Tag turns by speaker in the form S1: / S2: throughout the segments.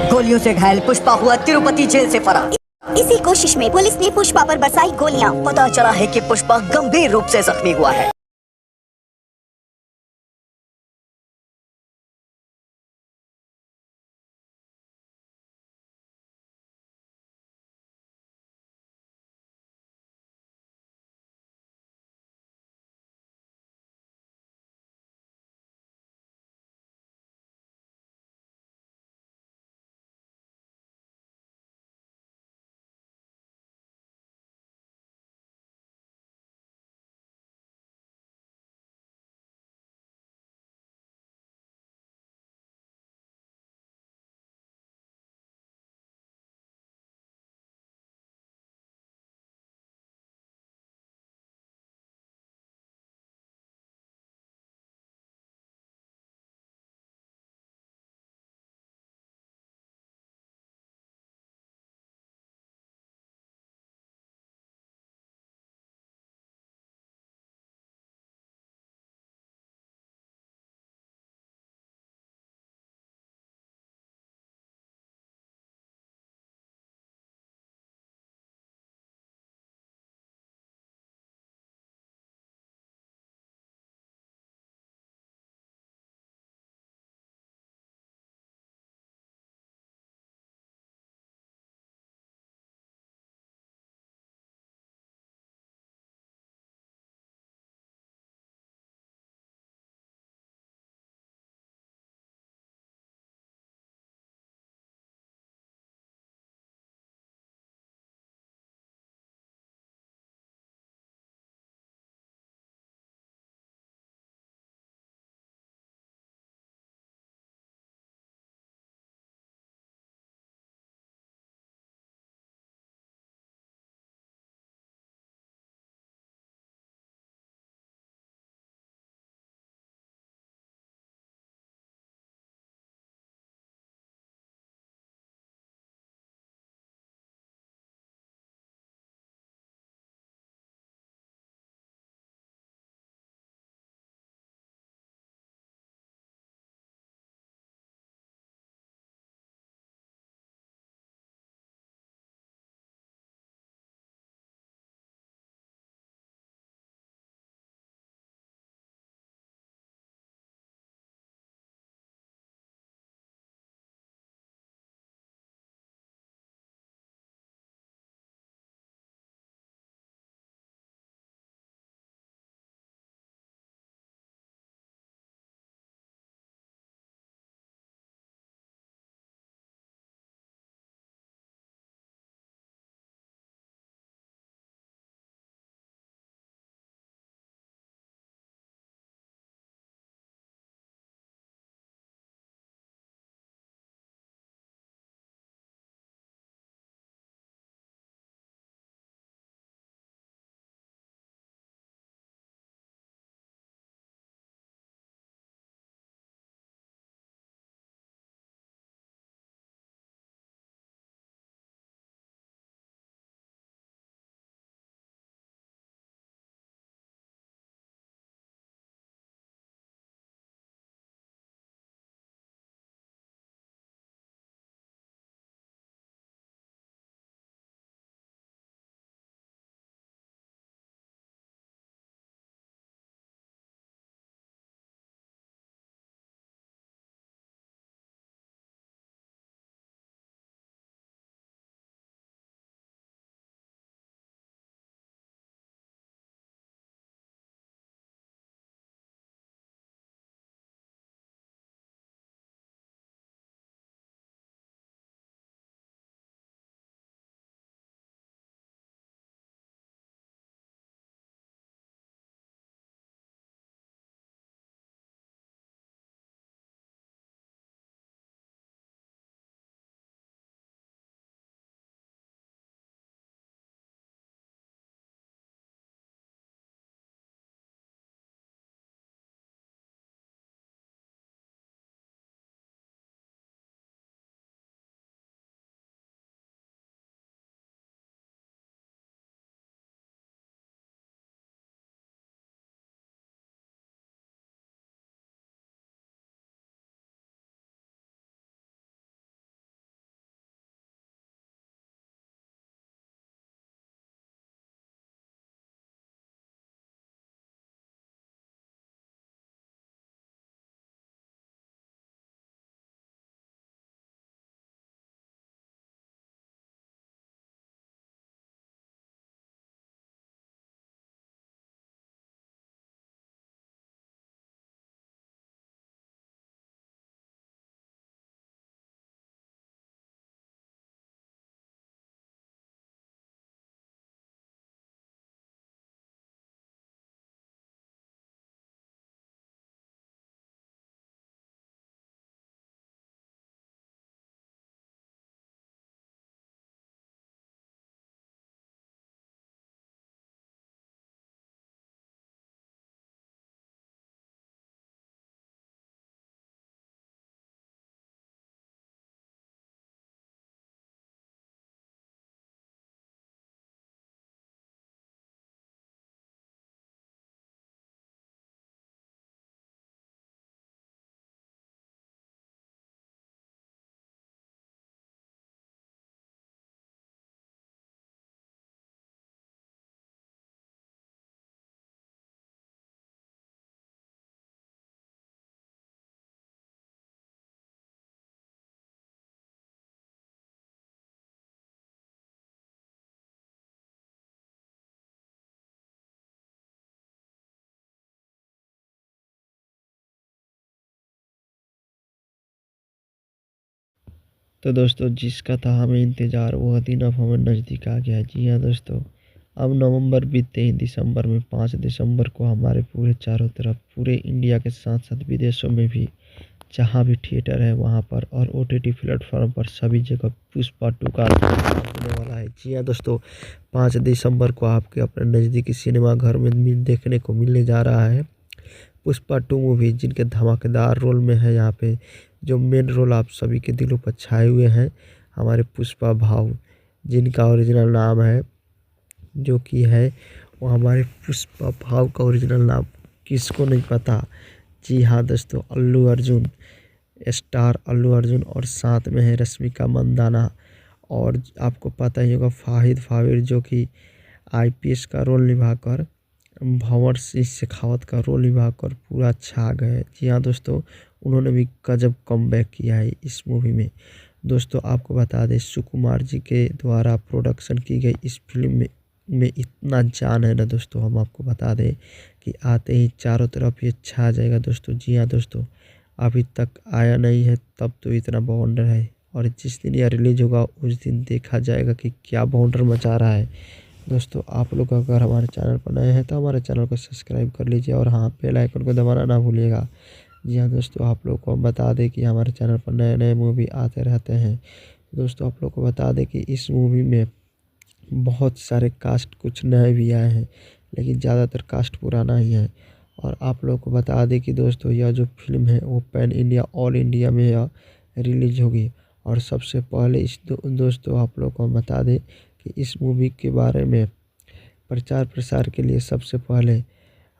S1: गोलियों से घायल पुष्पा हुआ तिरुपति जेल से फरार।
S2: इसी कोशिश में पुलिस ने पुष्पा पर बरसाई गोलियां।
S1: पता चला है कि पुष्पा गंभीर रूप से जख्मी हुआ है।
S3: तो दोस्तों जिसका था हमें इंतज़ार वह दिन अब हमें नज़दीक आ गया है। जी हाँ दोस्तों, अब नवंबर बीतते ही दिसंबर में 5 दिसंबर को हमारे पूरे चारों तरफ पूरे इंडिया के साथ साथ विदेशों में भी जहाँ भी थिएटर है वहाँ पर और OTT प्लेटफॉर्म पर सभी जगह पुष्पा 2 का होने वाला है। जी हाँ दोस्तों, 5 दिसंबर को आपके अपने नज़दीकी सिनेमा घर में भी देखने को मिलने जा रहा है पुष्पा 2 मूवी, जिनके धमाकेदार रोल में है यहाँ पे जो मेन रोल आप सभी के दिलों पर छाए हुए हैं हमारे पुष्पा भाव, जिनका ओरिजिनल नाम है जो कि है वो हमारे पुष्पा भाव का ओरिजिनल नाम किसको नहीं पता। जी हाँ दोस्तों, अल्लू अर्जुन, स्टार अल्लू अर्जुन और साथ में है रश्मिका मंदाना और आपको पता ही होगा फाहिद फाविर जो कि IPS का रोल निभाकर भंवर सिंह शेखावत का रोल निभाकर पूरा छा गए। जी हाँ दोस्तों, उन्होंने भी गजब कमबैक किया है इस मूवी में। दोस्तों आपको बता दें सुकुमार जी के द्वारा प्रोडक्शन की गई इस फिल्म में इतना जान है ना दोस्तों, हम आपको बता दें कि आते ही चारों तरफ ये छा जाएगा दोस्तों। जी हाँ दोस्तों, अभी तक आया नहीं है तब तो इतना बाउंडर है और जिस दिन यह रिलीज होगा उस दिन देखा जाएगा कि क्या बाउंडर मचा रहा है। दोस्तों आप लोग अगर हमारे चैनल पर नए हैं तो हमारे चैनल को सब्सक्राइब कर लीजिए और हाँ बेल आइकन को दबाना ना भूलिएगा। जी हाँ दोस्तों, आप लोग को बता दें कि हमारे चैनल पर नए नए मूवी आते रहते हैं। दोस्तों आप लोग को बता दें कि इस मूवी में बहुत सारे कास्ट कुछ नए भी आए हैं लेकिन ज़्यादातर कास्ट पुराना ही है। और आप लोग को बता दें कि दोस्तों यह जो फिल्म है वो पैन इंडिया ऑल इंडिया में यह रिलीज होगी। और सबसे पहले दोस्तों आप लोग को बता दें कि इस मूवी के बारे में प्रचार प्रसार के लिए सबसे पहले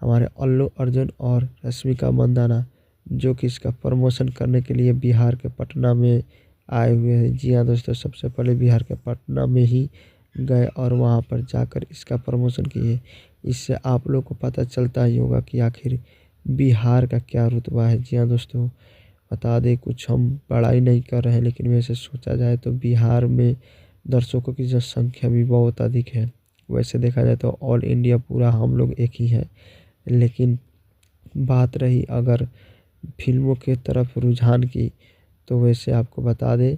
S3: हमारे अल्लू अर्जुन और रश्मिका मंदाना जो कि इसका प्रमोशन करने के लिए बिहार के पटना में आए हुए हैं। जी हाँ दोस्तों, सबसे पहले बिहार के पटना में ही गए और वहाँ पर जाकर इसका प्रमोशन किए। इससे आप लोग को पता चलता ही होगा कि आखिर बिहार का क्या रुतबा है। जी हाँ दोस्तों, बता दें कुछ हम बड़ाई नहीं कर रहे हैं लेकिन वैसे सोचा जाए तो बिहार में दर्शकों की जनसंख्या भी बहुत अधिक है। वैसे देखा जाए तो ऑल इंडिया पूरा हम लोग एक ही है, लेकिन बात रही अगर फिल्मों के तरफ रुझान की तो वैसे आपको बता दें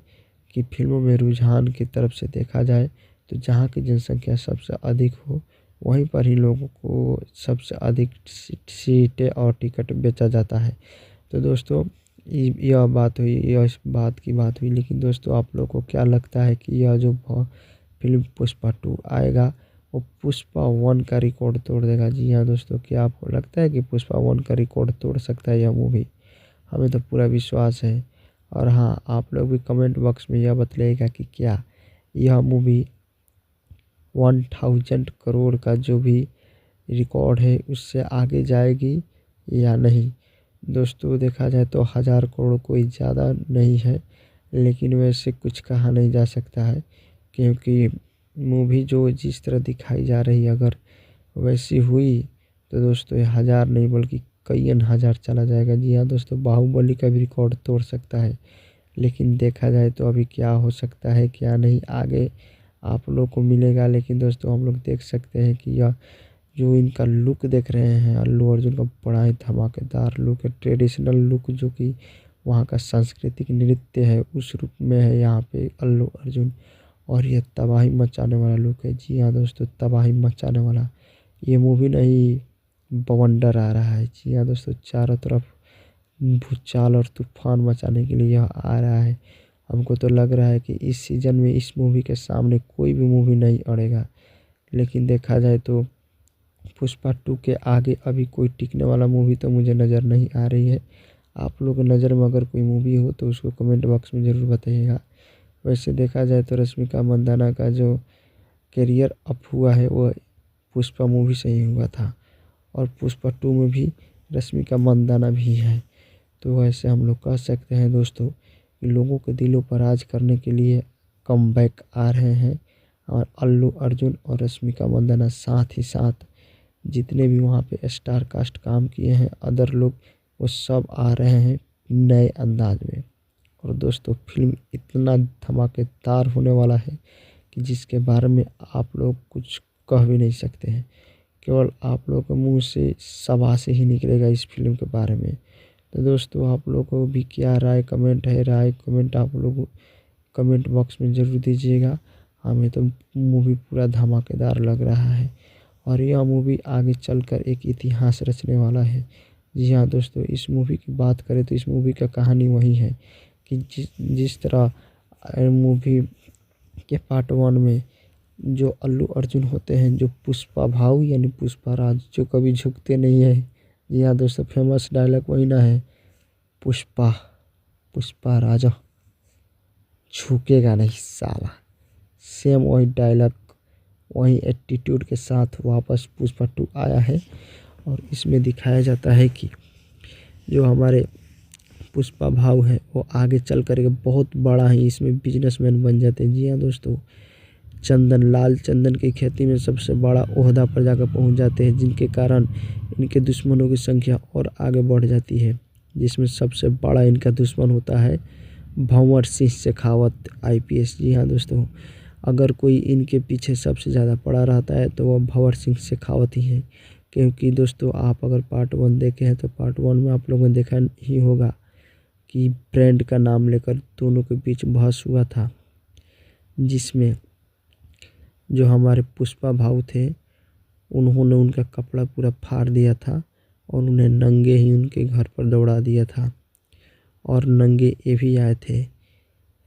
S3: कि फिल्मों में रुझान की तरफ से देखा जाए तो जहाँ की जनसंख्या सबसे अधिक हो वहीं पर ही लोगों को सबसे अधिक सीटें और टिकट बेचा जाता है। तो दोस्तों यह बात हुई, यह इस बात की बात हुई, लेकिन दोस्तों आप लोग को क्या लगता है कि यह जो फिल्म पुष्पा 2 आएगा वो पुष्पा 1 का रिकॉर्ड तोड़ देगा? जी हाँ दोस्तों, क्या आपको लगता है कि पुष्पा 1 का रिकॉर्ड तोड़ सकता है यह मूवी? हमें तो पूरा विश्वास है। और हाँ, आप लोग भी कमेंट बॉक्स में यह बतलाइएगा कि क्या यह मूवी 1000 करोड़ का जो भी रिकॉर्ड है उससे आगे जाएगी या नहीं। दोस्तों देखा जाए तो 1000 करोड़ कोई ज़्यादा नहीं है, लेकिन वैसे कुछ कहा नहीं जा सकता है क्योंकि मूवी जो जिस तरह दिखाई जा रही है अगर वैसी हुई तो दोस्तों ये 1000 नहीं बल्कि कई हज़ार चला जाएगा। जी हाँ दोस्तों, बाहुबली का भी रिकॉर्ड तोड़ सकता है, लेकिन देखा जाए तो अभी क्या हो सकता है क्या नहीं आगे आप लोग को मिलेगा। लेकिन दोस्तों हम लोग देख सकते हैं कि यह जो इनका लुक देख रहे हैं अल्लू अर्जुन का बड़ा ही धमाकेदार लुक है, ट्रेडिशनल लुक जो कि वहाँ का सांस्कृतिक नृत्य है उस रूप में है यहाँ पे अल्लू अर्जुन। और ये तबाही मचाने वाला लुक है। जी हाँ दोस्तों, तबाही मचाने वाला ये मूवी नहीं बवंडर आ रहा है। जी हाँ दोस्तों, चारों तरफ भूचाल और तूफान मचाने के लिए यह आ रहा है। हमको तो लग रहा है कि इस सीज़न में इस मूवी के सामने कोई भी मूवी नहीं अड़ेगा। लेकिन देखा जाए तो पुष्पा 2 के आगे अभी कोई टिकने वाला मूवी तो मुझे नज़र नहीं आ रही है। आप लोग की नज़र में अगर कोई मूवी हो तो उसको कमेंट बॉक्स में ज़रूर बताइएगा। वैसे देखा जाए तो रश्मिका मंदाना का जो करियर अप हुआ है वो पुष्पा मूवी से ही हुआ था और पुष्पा 2 में भी रश्मिका मंदाना भी है। तो वैसे हम लोग कह सकते हैं दोस्तों कि लोगों के दिलों पर राज करने के लिए कमबैक आ रहे हैं और अल्लू अर्जुन और रश्मिका मंदाना साथ ही साथ जितने भी वहाँ पे स्टार कास्ट काम किए हैं अदर लोग वो सब आ रहे हैं नए अंदाज में। और दोस्तों फिल्म इतना धमाकेदार होने वाला है कि जिसके बारे में आप लोग कुछ कह भी नहीं सकते हैं, केवल आप लोगों के मुंह से शाबाशी ही निकलेगा इस फिल्म के बारे में। तो दोस्तों आप लोगों को भी क्या राय कमेंट है, राय कमेंट आप लोग कमेंट बॉक्स में ज़रूर दीजिएगा। हमें तो मूवी पूरा धमाकेदार लग रहा है और यह मूवी आगे चलकर एक इतिहास रचने वाला है। जी हाँ दोस्तों, इस मूवी की बात करें तो इस मूवी का कहानी वही है कि जिस तरह मूवी के पार्ट 1 में जो अल्लू अर्जुन होते हैं, जो पुष्पा भाऊ यानी पुष्पा राज, जो कभी झुकते नहीं है। जी हाँ दोस्तों, फेमस डायलॉग वही ना है, पुष्पा पुष्पा राजा झुकेगा नहीं साला। सेम वही डायलॉग, वही एटीट्यूड के साथ वापस पुष्पा 2 आया है और इसमें दिखाया जाता है कि जो हमारे पुष्पा भाऊ है वो आगे चल कर के बहुत बड़ा ही इसमें बिजनेसमैन बन जाते हैं। जी हाँ दोस्तों, लाल चंदन की खेती में सबसे बड़ा ओहदा पर जाकर पहुंच जाते हैं, जिनके कारण इनके दुश्मनों की संख्या और आगे बढ़ जाती है, जिसमें सबसे बड़ा इनका दुश्मन होता है भंवर सिंह शेखावत IPS। जी हाँ दोस्तों, अगर कोई इनके पीछे सबसे ज़्यादा पड़ा रहता है तो वह भंवर सिंह शेखावत ही है। क्योंकि दोस्तों, आप अगर पार्ट 1 देखे हैं तो पार्ट 1 में आप लोगों ने देखा ही होगा कि ब्रांड का नाम लेकर दोनों के बीच बहस हुआ था, जिसमें जो हमारे पुष्पा भाऊ थे उन्होंने उनका कपड़ा पूरा फाड़ दिया था और उन्हें नंगे ही उनके घर पर दौड़ा दिया था और नंगे ये भी आए थे।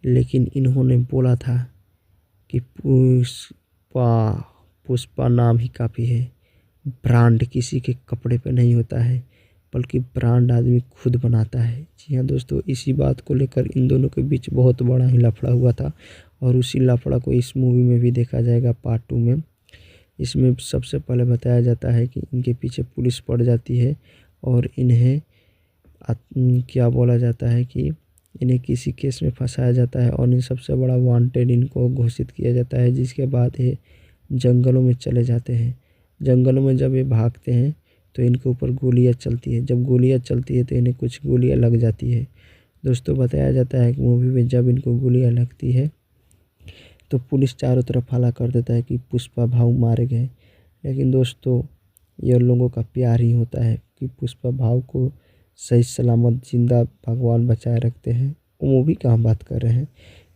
S3: लेकिन इन्होंने बोला था कि पुष्पा नाम ही काफ़ी है, ब्रांड किसी के कपड़े पे नहीं होता है बल्कि ब्रांड आदमी खुद बनाता है। जी हाँ दोस्तों, इसी बात को लेकर इन दोनों के बीच बहुत बड़ा ही लफड़ा हुआ था और उसी लफड़ा को इस मूवी में भी देखा जाएगा पार्ट 2 में। इसमें सबसे पहले बताया जाता है कि इनके पीछे पुलिस पड़ जाती है और इन्हें क्या बोला जाता है कि इन्हें किसी केस में फंसाया जाता है और इन सबसे बड़ा वांटेड इनको घोषित किया जाता है, जिसके बाद ये जंगलों में चले जाते हैं। जंगलों में जब ये भागते हैं तो इनके ऊपर गोलियां चलती है, जब गोलियां चलती है तो इन्हें कुछ गोलियां लग जाती है। दोस्तों, बताया जाता है कि मूवी में जब इनको गोलियां लगती है तो पुलिस चारों तरफ हल्ला कर देता है कि पुष्पा भाऊ मारे गए। लेकिन दोस्तों, ये लोगों का प्यार ही होता है कि पुष्पा भाऊ को सही सलामत जिंदा भगवान बचाए रखते हैं। वो मूवी का हम बात कर रहे हैं,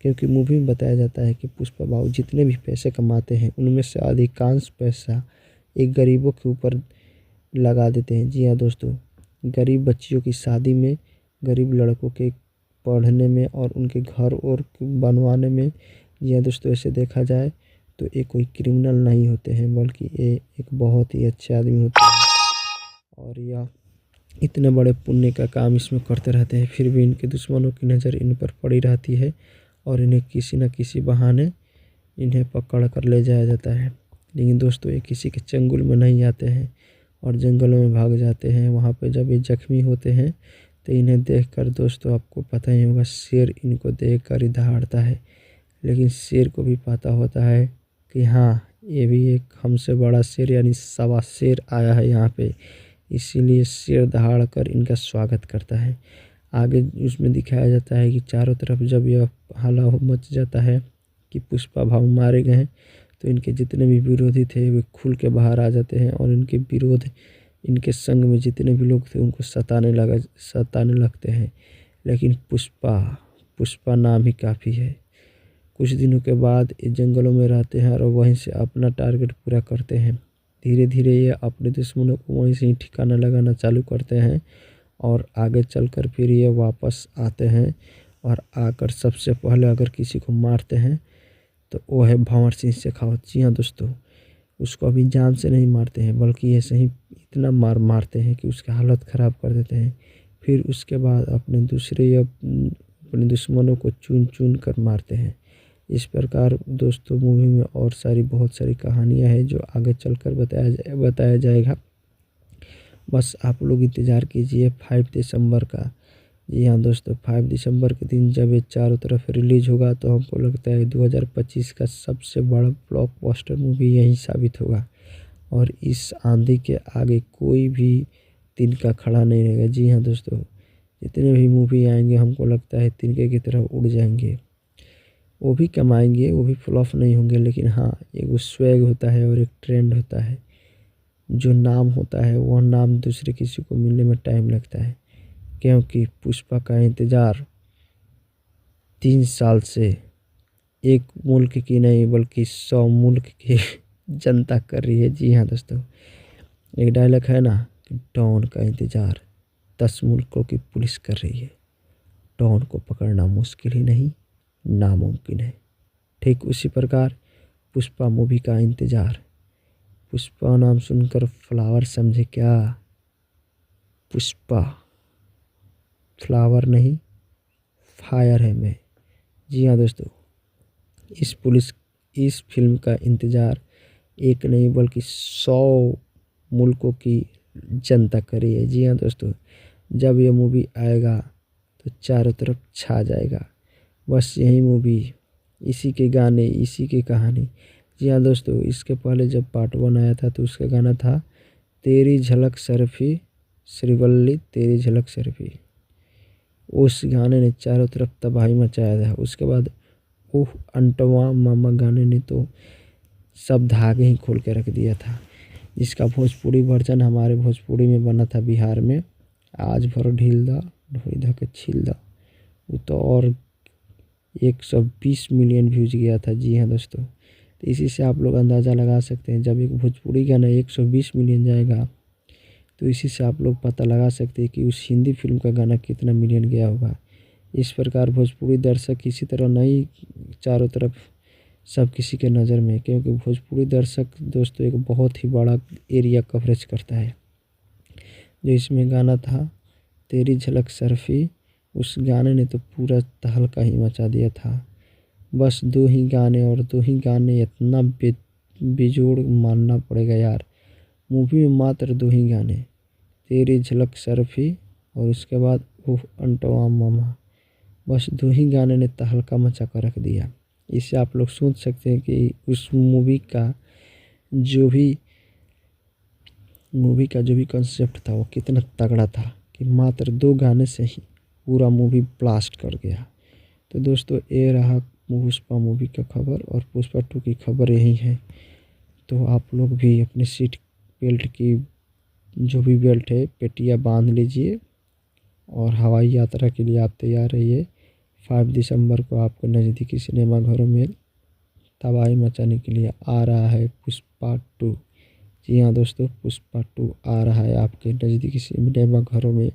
S3: क्योंकि मूवी में बताया जाता है कि पुष्पा भाऊ जितने भी पैसे कमाते हैं उनमें से अधिकांश पैसा एक गरीबों के ऊपर लगा देते हैं। जी हाँ दोस्तों, गरीब बच्चियों की शादी में, गरीब लड़कों के पढ़ने में और उनके घर और बनवाने में। जी हाँ दोस्तों, ऐसे देखा जाए तो ये कोई क्रिमिनल नहीं होते हैं बल्कि ये एक बहुत ही अच्छे आदमी होते हैं और यह इतने बड़े पुण्य का काम इसमें करते रहते हैं। फिर भी इनके दुश्मनों की नज़र इन पर पड़ी रहती है और इन्हें किसी न किसी बहाने इन्हें पकड़ कर ले जाया जाता है। लेकिन दोस्तों, ये किसी के चंगुल में नहीं आते हैं और जंगलों में भाग जाते हैं। वहाँ पे जब ये जख्मी होते हैं तो इन्हें देखकर दोस्तों आपको पता ही होगा, शेर इनको देखकर ही दहाड़ता है। लेकिन शेर को भी पता होता है कि हाँ, ये भी एक हमसे बड़ा शेर यानी सवा शेर आया है यहाँ पे, इसीलिए शेर दहाड़ कर इनका स्वागत करता है। आगे उसमें दिखाया जाता है कि चारों तरफ जब यह हल्ला मच जाता है कि पुष्पा भाऊ मारे गए हैं तो इनके जितने भी विरोधी थे वे खुल के बाहर आ जाते हैं और इनके विरोध, इनके संग में जितने भी लोग थे उनको सताने लगते हैं। लेकिन पुष्पा नाम ही काफ़ी है। कुछ दिनों के बाद ये जंगलों में रहते हैं और वहीं से अपना टारगेट पूरा करते हैं। धीरे धीरे ये अपने दुश्मनों को वहीं से ही ठिकाना लगाना चालू करते हैं और आगे चलकर फिर ये वापस आते हैं और आकर सबसे पहले अगर किसी को मारते हैं तो वो है भंवर सिंह शेखावत। जी हाँ दोस्तों, उसको अभी जान से नहीं मारते हैं बल्कि ऐसे ही इतना मारते हैं कि उसकी हालत ख़राब कर देते हैं। फिर उसके बाद अपने दुश्मनों को चुन चुन कर मारते हैं। इस प्रकार दोस्तों मूवी में और बहुत सारी कहानियाँ हैं जो आगे चलकर बताया जाएगा। बस आप लोग इंतज़ार कीजिए 5 दिसंबर का। जी हाँ दोस्तों, 5 दिसंबर के दिन जब ये चारों तरफ रिलीज़ होगा तो हमको लगता है 2025 का सबसे बड़ा ब्लॉकबस्टर मूवी यही साबित होगा और इस आंधी के आगे कोई भी तिनका खड़ा नहीं रहेगा। जी हाँ दोस्तों, जितने भी मूवी आएंगे हमको लगता है तिनके की तरह उड़ जाएंगे। वो भी कमाएंगे, वो भी फ्लॉप नहीं होंगे, लेकिन हाँ, एक स्वैग होता है और एक ट्रेंड होता है। जो नाम होता है वह नाम दूसरे किसी को मिलने में टाइम लगता है, क्योंकि पुष्पा का इंतज़ार 3 साल से एक मुल्क की नहीं बल्कि 100 मुल्क की जनता कर रही है। जी हाँ दोस्तों, एक डायलॉग है ना कि डॉन का इंतज़ार 10 मुल्कों की पुलिस कर रही है। डॉन को पकड़ना मुश्किल ही नहीं, नामुमकिन है। ठीक उसी प्रकार पुष्पा मूवी का इंतज़ार। पुष्पा नाम सुनकर फ्लावर समझे क्या? पुष्पा फ्लावर नहीं, फायर है मैं। जी हाँ दोस्तों, इस फिल्म का इंतज़ार एक नहीं बल्कि 100 मुल्कों की जनता कर रही है। जी हाँ दोस्तों, जब ये मूवी आएगा तो चारों तरफ छा जाएगा। बस यही मूवी, इसी के गाने, इसी की कहानी। जी हाँ दोस्तों, इसके पहले जब पार्ट 1 आया था तो उसका गाना था तेरी झलक सरफी श्रीवल्ली तेरी झलक सरफी। उस गाने ने चारों तरफ तबाही मचाया था। उसके बाद ओह अंटवा मामा गाने ने तो सब धागे ही खोल के रख दिया था। जिसका भोजपुरी वर्जन हमारे भोजपुरी में बना था बिहार में, आज भर ढील दा ढोई धा के छील दा, वो तो और 120 मिलियन व्यूज गया था। जी हाँ दोस्तों, तो इसी से आप लोग अंदाज़ा लगा सकते हैं, जब एक भोजपुरी गाना 120 मिलियन जाएगा तो इसी से आप लोग पता लगा सकते हैं कि उस हिंदी फिल्म का गाना कितना मिलियन गया होगा। इस प्रकार भोजपुरी दर्शक इसी तरह नहीं चारों तरफ सब किसी के नज़र में, क्योंकि भोजपुरी दर्शक दोस्तों एक बहुत ही बड़ा एरिया कवरेज करता है। जो इसमें गाना था तेरी झलक सरफी, उस गाने ने तो पूरा तहलका ही मचा दिया था। बस 2 ही गाने, और 2 ही गाने इतना बेजोड़ मानना पड़ेगा यार। मूवी में मात्र 2 ही गाने, तेरी झलक सरफी और उसके बाद उफ अंटवा मामा। बस 2 ही गाने ने तहलका मचा कर रख दिया। इससे आप लोग सोच सकते हैं कि उस मूवी का जो भी कंसेप्ट था वो कितना तगड़ा था, कि मात्र 2 गाने से ही पूरा मूवी ब्लास्ट कर गया। तो दोस्तों, ये रहा पुष्पा मूवी का खबर, और पुष्पा 2 की खबर यही है। तो आप लोग भी अपनी सीट बेल्ट की जो भी बेल्ट है पेटियाँ बांध लीजिए, और हवाई यात्रा के लिए आप तैयार रहिए। 5 दिसंबर को आपको नज़दीकी सिनेमाघरों में तबाही मचाने के लिए आ रहा है पुष्पा 2। जी हाँ दोस्तों, पुष्पा 2 आ रहा है आपके नज़दीकी सिनेमाघरों में।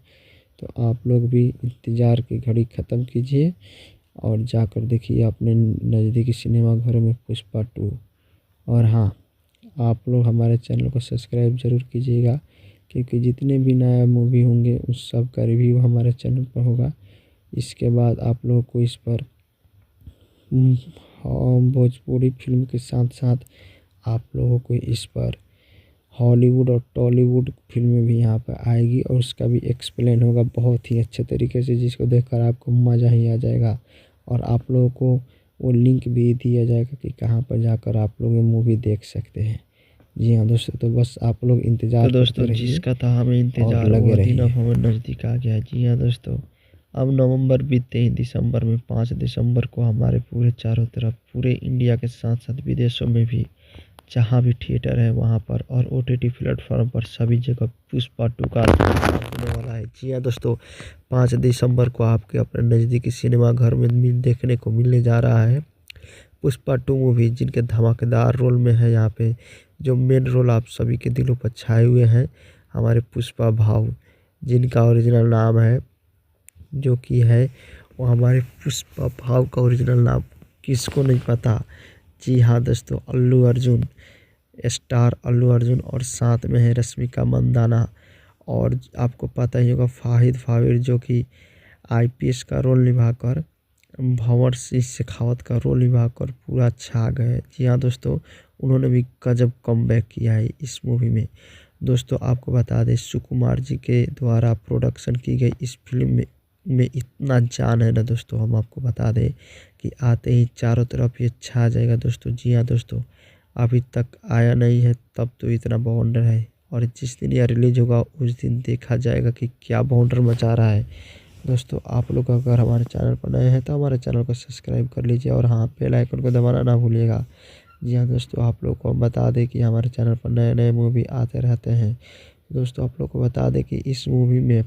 S3: तो आप लोग भी इंतज़ार की घड़ी ख़त्म कीजिए और जाकर देखिए अपने नज़दीकी सिनेमाघरों में पुष्पा 2। और हाँ, आप लोग हमारे चैनल को सब्सक्राइब ज़रूर कीजिएगा, क्योंकि जितने भी नया मूवी होंगे उस सब का रिव्यू हमारे चैनल पर होगा। इसके बाद आप लोगों को इस पर भोजपुरी फिल्म के साथ साथ आप लोगों को इस पर हॉलीवुड और टॉलीवुड फिल्में भी यहाँ पर आएगी, और उसका भी एक्सप्लेन होगा बहुत ही अच्छे तरीके से, जिसको देखकर आपको मज़ा ही आ जाएगा। और आप लोगों को वो लिंक भी दिया जाएगा कि कहाँ पर जाकर आप लोग ये मूवी देख सकते हैं। जी हाँ दोस्तों, तो बस आप लोग इंतज़ार
S4: दोस्तों जिसका था हमें इंतजार
S3: लगे
S4: वो दिन
S3: रहिए।
S4: अब हमें नज़दीक आ गया। जी हाँ दोस्तों, अब नवंबर बीतते ही दिसंबर में 5 दिसंबर को हमारे पूरे चारों तरफ पूरे इंडिया के साथ साथ विदेशों में भी जहाँ भी थिएटर है वहाँ पर और OTT प्लेटफॉर्म पर सभी जगह पुष्पा 2 का होने वाला है। जी हाँ दोस्तों, 5 दिसंबर को आपके अपने नज़दीकी सिनेमाघर में देखने को मिलने जा रहा है पुष्पा 2 मूवी, जिनके धमाकेदार रोल में है यहाँ पे जो मेन रोल आप सभी के दिलों पर छाए हुए हैं हमारे पुष्पा भाव, जिनका ओरिजिनल नाम है जो कि है वो हमारे पुष्पा भाव का ओरिजिनल नाम किसको नहीं पता। जी हाँ दोस्तों, अल्लू अर्जुन, स्टार अल्लू अर्जुन, और साथ में है रश्मिका मंदाना, और आपको पता ही होगा फाहिद फाविर जो कि IPS का रोल निभाकर भंवर सिंह शेखावत का रोल निभाकर पूरा छा गए। जी हाँ दोस्तों, उन्होंने भी गजब कमबैक किया है इस मूवी में। दोस्तों आपको बता दें सुकुमार जी के द्वारा प्रोडक्शन की गई इस फिल्म में इतना जान है ना दोस्तों, हम आपको बता दें कि आते ही चारों तरफ ये छा जाएगा दोस्तों। जी हाँ दोस्तों, अभी तक आया नहीं है तब तो इतना बाउंडर है, और जिस दिन यह रिलीज होगा उस दिन देखा जाएगा कि क्या बाउंडर मचा रहा है। दोस्तों आप लोग अगर हमारे चैनल पर नए हैं तो हमारे चैनल को सब्सक्राइब कर लीजिए, और हाँ बेल आइकन को दबाना ना भूलिएगा। जी हाँ दोस्तों, आप लोग को बता दें कि हमारे चैनल पर नए नए मूवी आते रहते हैं। दोस्तों आप लोग को बता दें कि इस मूवी में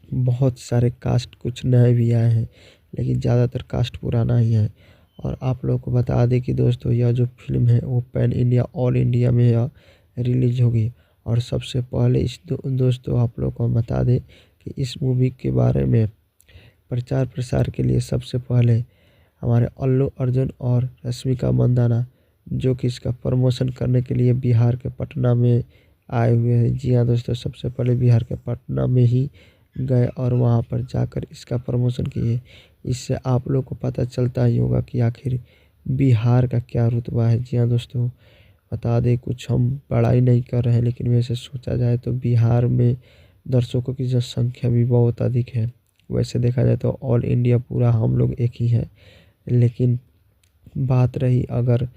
S4: बहुत सारे कास्ट कुछ नए भी आए हैं, लेकिन ज़्यादातर कास्ट पुराना ही है।
S3: और आप लोगों को बता दें कि दोस्तों यह जो फिल्म है वो पैन इंडिया ऑल इंडिया में यह रिलीज होगी। और सबसे पहले दोस्तों आप लोगों को बता दें कि इस मूवी के बारे में प्रचार प्रसार के लिए सबसे पहले हमारे अल्लू अर्जुन और रश्मिका मंदाना जो कि इसका प्रमोशन करने के लिए बिहार के पटना में आए हुए हैं। जी हाँ दोस्तों, सबसे पहले बिहार के पटना में ही गए और वहाँ पर जाकर इसका प्रमोशन किए। इससे आप लोग को पता चलता ही होगा कि आखिर बिहार का क्या रुतबा है। जी हाँ दोस्तों, बता दें कुछ हम बड़ाई नहीं कर रहे हैं, लेकिन वैसे सोचा जाए तो बिहार में दर्शकों की जनसंख्या भी बहुत अधिक है। वैसे देखा जाए तो ऑल इंडिया पूरा हम लोग एक ही है, लेकिन बात रही अगर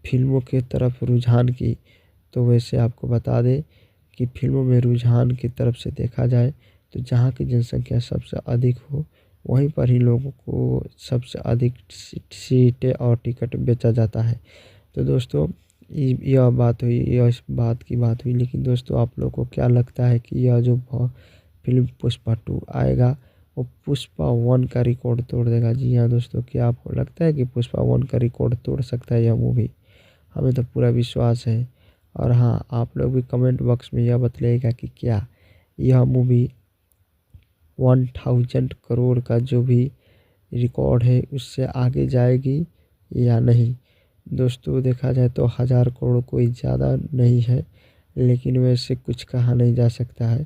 S3: फिल्मों के तरफ रुझान की, तो वैसे आपको बता दें कि फिल्मों में रुझान की तरफ से देखा जाए तो जहाँ की जनसंख्या सबसे अधिक हो वहीं पर ही लोगों को सबसे अधिक सीटें और टिकट बेचा जाता है। तो दोस्तों यह बात हुई, यह इस बात की बात हुई। लेकिन दोस्तों आप लोगों को क्या लगता है कि यह जो फिल्म पुष्पा 2 आएगा वो पुष्पा 1 का रिकॉर्ड तोड़ देगा? जी हाँ दोस्तों, क्या आपको लगता है कि पुष्पा 1 का रिकॉर्ड तोड़ सकता है यह मूवी? हमें तो पूरा विश्वास है। और हाँ, आप लोग भी कमेंट बॉक्स में यह बतलाइएगा कि क्या यह मूवी 1000 करोड़ का जो भी रिकॉर्ड है उससे आगे जाएगी या नहीं। दोस्तों देखा जाए तो 1000 करोड़ कोई ज़्यादा नहीं है, लेकिन वैसे कुछ कहा नहीं जा सकता है,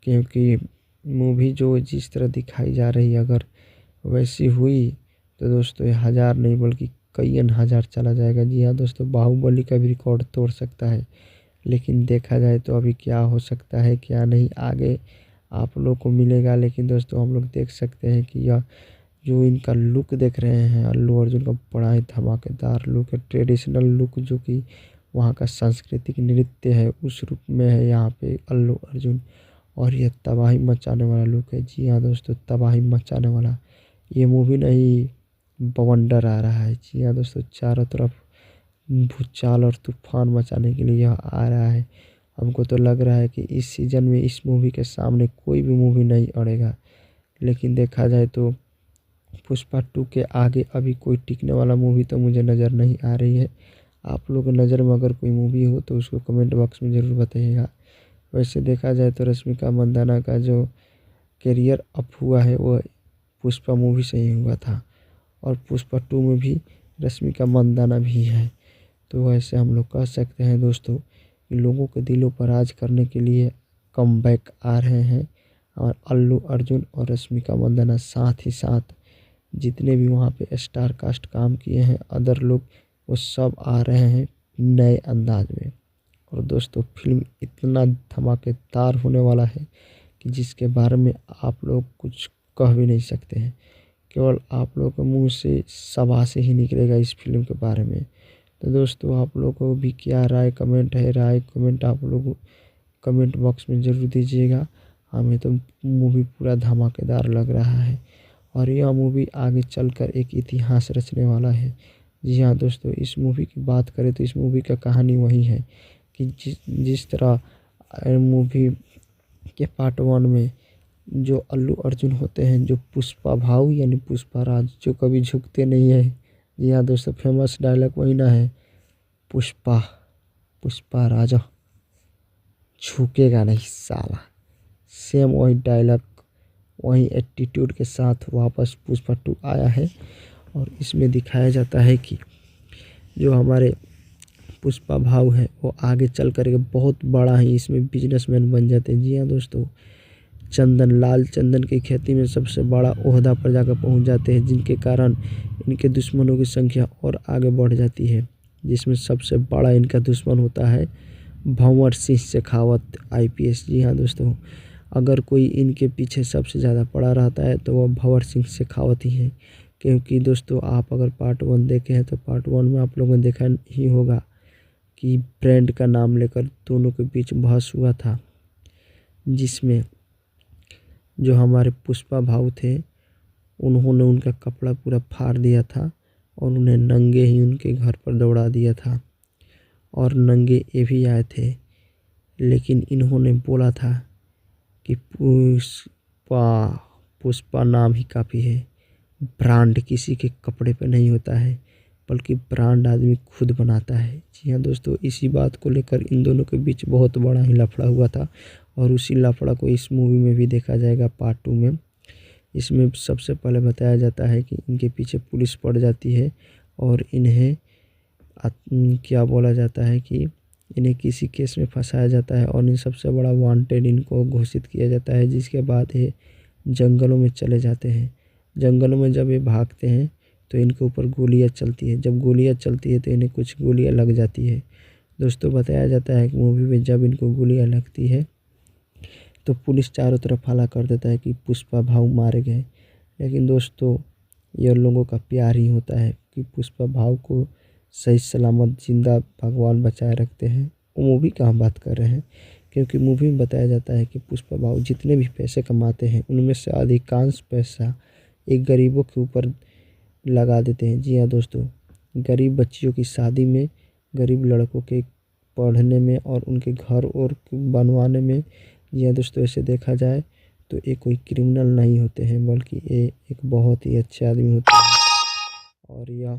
S3: क्योंकि मूवी जो जिस तरह दिखाई जा रही है अगर वैसी हुई तो दोस्तों ये 1000 नहीं बल्कि कई हज़ार चला जाएगा। जी हाँ दोस्तों, बाहुबली का भी रिकॉर्ड तोड़ सकता है। लेकिन देखा जाए तो अभी क्या हो सकता है क्या नहीं आगे आप लोग को मिलेगा। लेकिन दोस्तों हम लोग देख सकते हैं कि यह जो इनका लुक देख रहे हैं अल्लू अर्जुन का बड़ा ही धमाकेदार लुक है, ट्रेडिशनल लुक जो कि वहाँ का सांस्कृतिक नृत्य है उस रूप में है यहाँ पे अल्लू अर्जुन। और यह तबाही मचाने वाला लुक है। जी हाँ दोस्तों, तबाही मचाने वाला ये मूवी नहीं बवंडर आ रहा है। जी हाँ दोस्तों, चारों तरफ भूचाल और तूफान मचाने के लिए यह आ रहा है। हमको तो लग रहा है कि इस सीज़न में इस मूवी के सामने कोई भी मूवी नहीं अड़ेगा। लेकिन देखा जाए तो पुष्पा 2 के आगे अभी कोई टिकने वाला मूवी तो मुझे नज़र नहीं आ रही है। आप लोगों की नज़र में अगर कोई मूवी हो तो उसको कमेंट बॉक्स में ज़रूर बताइएगा। वैसे देखा जाए तो रश्मिका मंदाना का जो करियर अप हुआ है वो पुष्पा मूवी से ही हुआ था, और पुष्पा 2 में भी रश्मिका मंदाना भी है। तो वैसे हम लोग कह सकते हैं दोस्तों कि लोगों के दिलों पर राज करने के लिए कमबैक आ रहे हैं, और अल्लू अर्जुन और रश्मिका मंदाना साथ ही साथ जितने भी वहाँ पे स्टार कास्ट काम किए हैं अदर लोग वो सब आ रहे हैं नए अंदाज में। और दोस्तों फिल्म इतना धमाकेदार होने वाला है कि जिसके बारे में आप लोग कुछ कह भी नहीं सकते हैं। केवल आप लोगों के मुंह से शाबाशी ही निकलेगा इस फिल्म के बारे में। तो दोस्तों आप लोगों को भी क्या राय कमेंट है, राय कमेंट आप लोग कमेंट बॉक्स में ज़रूर दीजिएगा। हमें तो मूवी पूरा धमाकेदार लग रहा है, और यह मूवी आगे चलकर एक इतिहास रचने वाला है। जी हाँ दोस्तों, इस मूवी की बात करें तो इस मूवी का कहानी वही है कि जिस तरह मूवी के पार्ट 1 में जो अल्लू अर्जुन होते हैं, जो पुष्पा भाऊ यानी पुष्पा राज जो कभी झुकते नहीं है। जी हाँ दोस्तों, फेमस डायलॉग वही ना है, पुष्पा पुष्पा राजा झुकेगा नहीं साला। सेम वही डायलॉग वही एटीट्यूड के साथ वापस पुष्पा 2 आया है। और इसमें दिखाया जाता है कि जो हमारे पुष्पा भाऊ है वो आगे चल कर एक बहुत बड़ा ही इसमें बिजनेसमैन बन जाते हैं। जी हाँ दोस्तों, लाल चंदन की खेती में सबसे बड़ा ओहदा पर जाकर पहुंच जाते हैं, जिनके कारण इनके दुश्मनों की संख्या और आगे बढ़ जाती है, जिसमें सबसे बड़ा इनका दुश्मन होता है भंवर सिंह शेखावत IPS। जी हाँ दोस्तों, अगर कोई इनके पीछे सबसे ज़्यादा पड़ा रहता है तो वह भंवर सिंह शेखावत ही है। क्योंकि दोस्तों आप अगर पार्ट 1 देखे हैं तो पार्ट 1 में आप लोगों ने देखा ही होगा कि ब्रांड का नाम लेकर दोनों के बीच बहस हुआ था, जिसमें जो हमारे पुष्पा भाऊ थे उन्होंने उनका कपड़ा पूरा फाड़ दिया था और उन्हें नंगे ही उनके घर पर दौड़ा दिया था। और नंगे ये भी आए थे, लेकिन इन्होंने बोला था कि पुष्पा नाम ही काफ़ी है, ब्रांड किसी के कपड़े पे नहीं होता है, बल्कि ब्रांड आदमी खुद बनाता है। जी हाँ दोस्तों, इसी बात को लेकर इन दोनों के बीच बहुत बड़ा ही लफड़ा हुआ था और उसी लफड़ा को इस मूवी में भी देखा जाएगा पार्ट 2 में। इसमें सबसे पहले बताया जाता है कि इनके पीछे पुलिस पड़ जाती है और इन्हें क्या बोला जाता है कि इन्हें किसी केस में फंसाया जाता है और इन सबसे बड़ा वांटेड इनको घोषित किया जाता है, जिसके बाद ये जंगलों में चले जाते हैं। जंगलों में जब ये भागते हैं तो इनके ऊपर गोलियां चलती है। जब गोलियां चलती है तो इन्हें कुछ गोलियां लग जाती है। दोस्तों बताया जाता है कि मूवी में जब इनको गोलियां लगती है तो पुलिस चारों तरफ हल्ला कर देता है कि पुष्पा भाऊ मारे गए। लेकिन दोस्तों ये लोगों का प्यार ही होता है कि पुष्पा भाऊ को सही सलामत जिंदा भगवान बचाए रखते हैं। वो मूवी का हम बात कर रहे हैं, क्योंकि मूवी में बताया जाता है कि पुष्पा भाऊ जितने भी पैसे कमाते हैं उनमें से अधिकांश पैसा एक गरीबों के ऊपर लगा देते हैं। जी हाँ दोस्तों, गरीब बच्चियों की शादी में, गरीब लड़कों के पढ़ने में और उनके घर और बनवाने में। जी हाँ दोस्तों, ऐसे देखा जाए तो ये कोई क्रिमिनल नहीं होते हैं, बल्कि ये एक बहुत ही अच्छे आदमी होते हैं और यह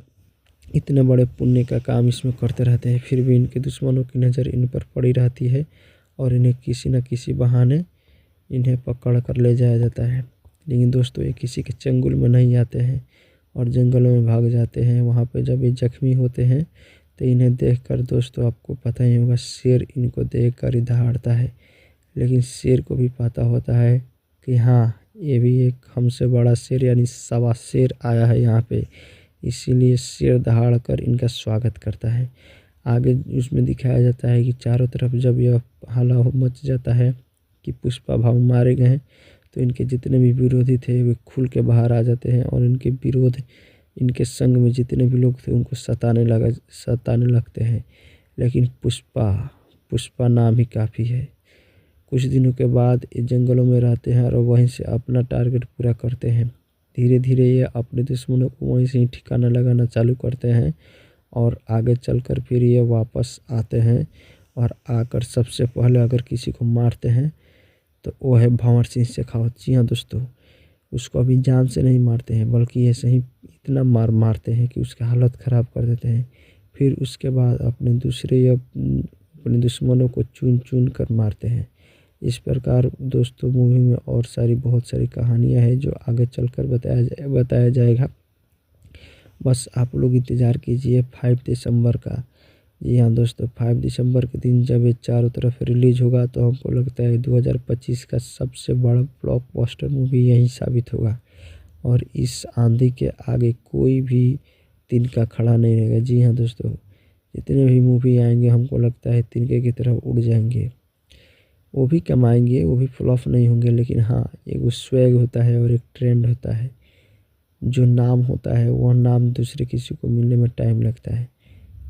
S3: इतने बड़े पुण्य का काम इसमें करते रहते हैं। फिर भी इनके दुश्मनों की नज़र इन पर पड़ी रहती है और इन्हें किसी न किसी बहाने इन्हें पकड़ कर ले जाया जाता है। लेकिन दोस्तों ये किसी के चंगुल में नहीं आते हैं और जंगलों में भाग जाते हैं। वहाँ पे जब ये जख्मी होते हैं तो इन्हें देखकर दोस्तों आपको पता ही होगा, शेर इनको देखकर ही दहाड़ता है। लेकिन शेर को भी पता होता है कि हाँ, ये भी एक हमसे बड़ा शेर यानी सवा शेर आया है यहाँ पे, इसीलिए शेर दहाड़ कर इनका स्वागत करता है। आगे उसमें दिखाया जाता है कि चारों तरफ जब यह हल्ला मच जाता है कि पुष्पा भाऊ मारे गए हैं तो इनके जितने भी विरोधी थे वे खुल के बाहर आ जाते हैं और इनके विरोध, इनके संग में जितने भी लोग थे उनको सताने लगते हैं। लेकिन पुष्पा नाम ही काफ़ी है। कुछ दिनों के बाद ये जंगलों में रहते हैं और वहीं से अपना टारगेट पूरा करते हैं। धीरे धीरे ये अपने दुश्मनों को वहीं से ही ठिकाना लगाना चालू करते हैं और आगे चलकर फिर ये वापस आते हैं और आकर सबसे पहले अगर किसी को मारते हैं तो वो है भंवर सिंह शेखावत। जी हाँ दोस्तों, उसको अभी जान से नहीं मारते हैं, बल्कि ऐसे ही इतना मारते हैं कि उसकी हालत ख़राब कर देते हैं। फिर उसके बाद अपने दुश्मनों को चुन चुन कर मारते हैं। इस प्रकार दोस्तों मूवी में और बहुत सारी कहानियाँ हैं जो आगे चलकर बताया जाएगा। बस आप लोग इंतज़ार कीजिए 5 दिसंबर का। जी हाँ दोस्तों, 5 दिसंबर के दिन जब ये चारों तरफ रिलीज़ होगा तो हमको लगता है 2025 का सबसे बड़ा ब्लॉकबस्टर मूवी यही साबित होगा और इस आंधी के आगे कोई भी तिनका खड़ा नहीं रहेगा। जी हाँ दोस्तों, जितने भी मूवी आएंगे हमको लगता है तिनके की तरफ उड़ जाएंगे। वो भी कमाएंगे, वो भी फ्लॉप नहीं होंगे, लेकिन हाँ एक स्वैग होता है और एक ट्रेंड होता है। जो नाम होता है वह नाम दूसरे किसी को मिलने में टाइम लगता है,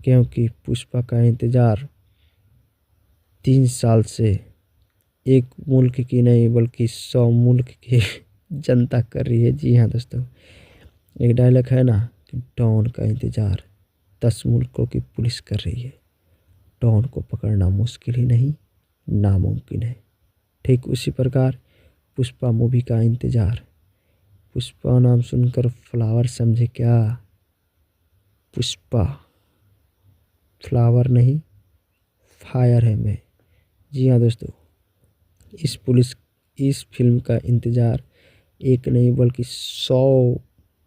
S3: क्योंकि पुष्पा का इंतज़ार 3 साल से एक मुल्क की नहीं बल्कि 100 मुल्क की जनता कर रही है। जी हाँ दोस्तों, एक डायलॉग है ना कि डॉन का इंतज़ार 10 मुल्कों की पुलिस कर रही है। डॉन को पकड़ना मुश्किल ही नहीं, नामुमकिन है। ठीक उसी प्रकार पुष्पा मूवी का इंतज़ार। पुष्पा नाम सुनकर फ्लावर समझे क्या? पुष्पा फ्लावर नहीं, फायर है मैं। जी हाँ दोस्तों, इस फिल्म का इंतज़ार एक नहीं बल्कि 100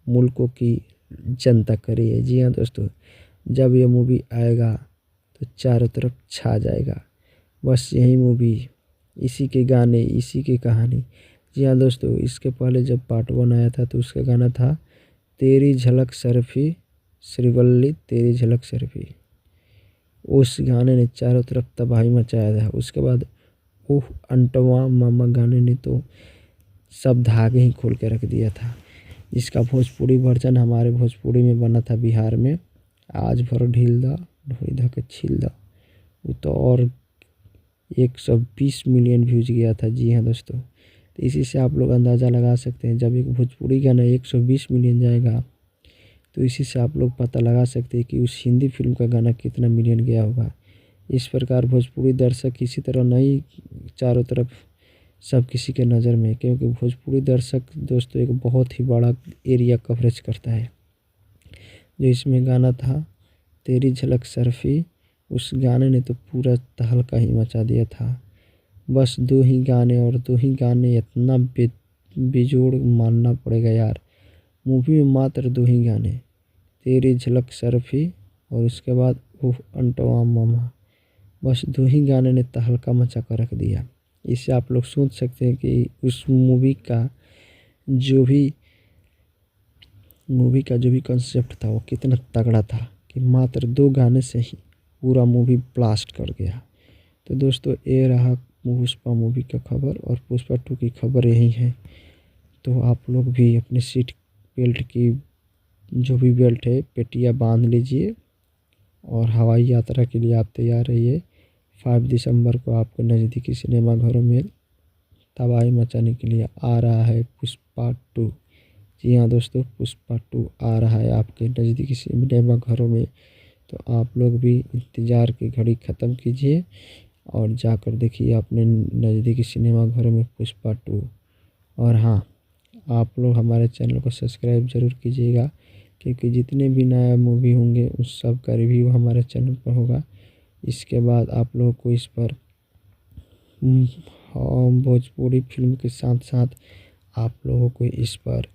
S3: मुल्कों की जनता करी है। जी हाँ दोस्तों, जब यह मूवी आएगा तो चारों तरफ छा जाएगा। बस यही मूवी, इसी के गाने, इसी की कहानी। जी हाँ दोस्तों, इसके पहले जब पार्ट 1 आया था तो उसका गाना था तेरी झलक सरफी श्रीवल्ली तेरी झलक सरफी। उस गाने ने चारों तरफ तबाही मचाया था। उसके बाद ओह अंटवा मामा गाने ने तो सब धागे ही खोल के रख दिया था। जिसका भोजपुरी वर्जन हमारे भोजपुरी में बना था बिहार में, आज भर ढील दा ढोई धा के छील दा, वो तो और 120 मिलियन व्यूज गया था। जी हाँ दोस्तों, तो इसी से आप लोग अंदाज़ा लगा सकते हैं, जब एक भोजपुरी गाना 120 मिलियन जाएगा तो इसी से आप लोग पता लगा सकते हैं कि उस हिंदी फिल्म का गाना कितना मिलियन गया होगा। इस प्रकार भोजपुरी दर्शक इसी तरह नहीं चारों तरफ सब किसी के नज़र में, क्योंकि भोजपुरी दर्शक दोस्तों एक बहुत ही बड़ा एरिया कवरेज करता है। जो इसमें गाना था तेरी झलक सरफी, उस गाने ने तो पूरा तहलका ही मचा दिया था। बस 2 ही गाने, और 2 ही गाने इतना बेजोड़ मानना पड़ेगा यार। मूवी में मात्र 2 ही गाने, तेरी झलक सरफी और उसके बाद उफ अंटवा मामा। बस 2 ही गाने ने तहलका मचा कर रख दिया। इससे आप लोग सोच सकते हैं कि उस मूवी का जो भी कंसेप्ट था वो कितना तगड़ा था, कि मात्र 2 गाने से ही पूरा मूवी ब्लास्ट कर गया। तो दोस्तों ये रहा पुष्पा मूवी का खबर, और पुष्पा 2 की खबर यही है। तो आप लोग भी अपने सीट बेल्ट की जो भी बेल्ट है पेटियाँ बांध लीजिए, और हवाई यात्रा के लिए आप तैयार रहिए। 5 दिसंबर को आपको नज़दीकी सिनेमाघरों में तबाही मचाने के लिए आ रहा है पुष्पा 2। जी हाँ दोस्तों, पुष्पा 2 आ रहा है आपके नज़दीकी सिनेमाघरों में। तो आप लोग भी इंतज़ार की घड़ी ख़त्म कीजिए और जाकर देखिए अपने नज़दीकी सिनेमाघरों में पुष्पा 2। और हाँ, आप लोग हमारे चैनल को सब्सक्राइब ज़रूर कीजिएगा, क्योंकि जितने भी नया मूवी होंगे उस सब का रिव्यू हमारे चैनल पर होगा। इसके बाद आप लोगों को इस पर भोजपुरी फिल्म के साथ साथ आप लोगों को इस पर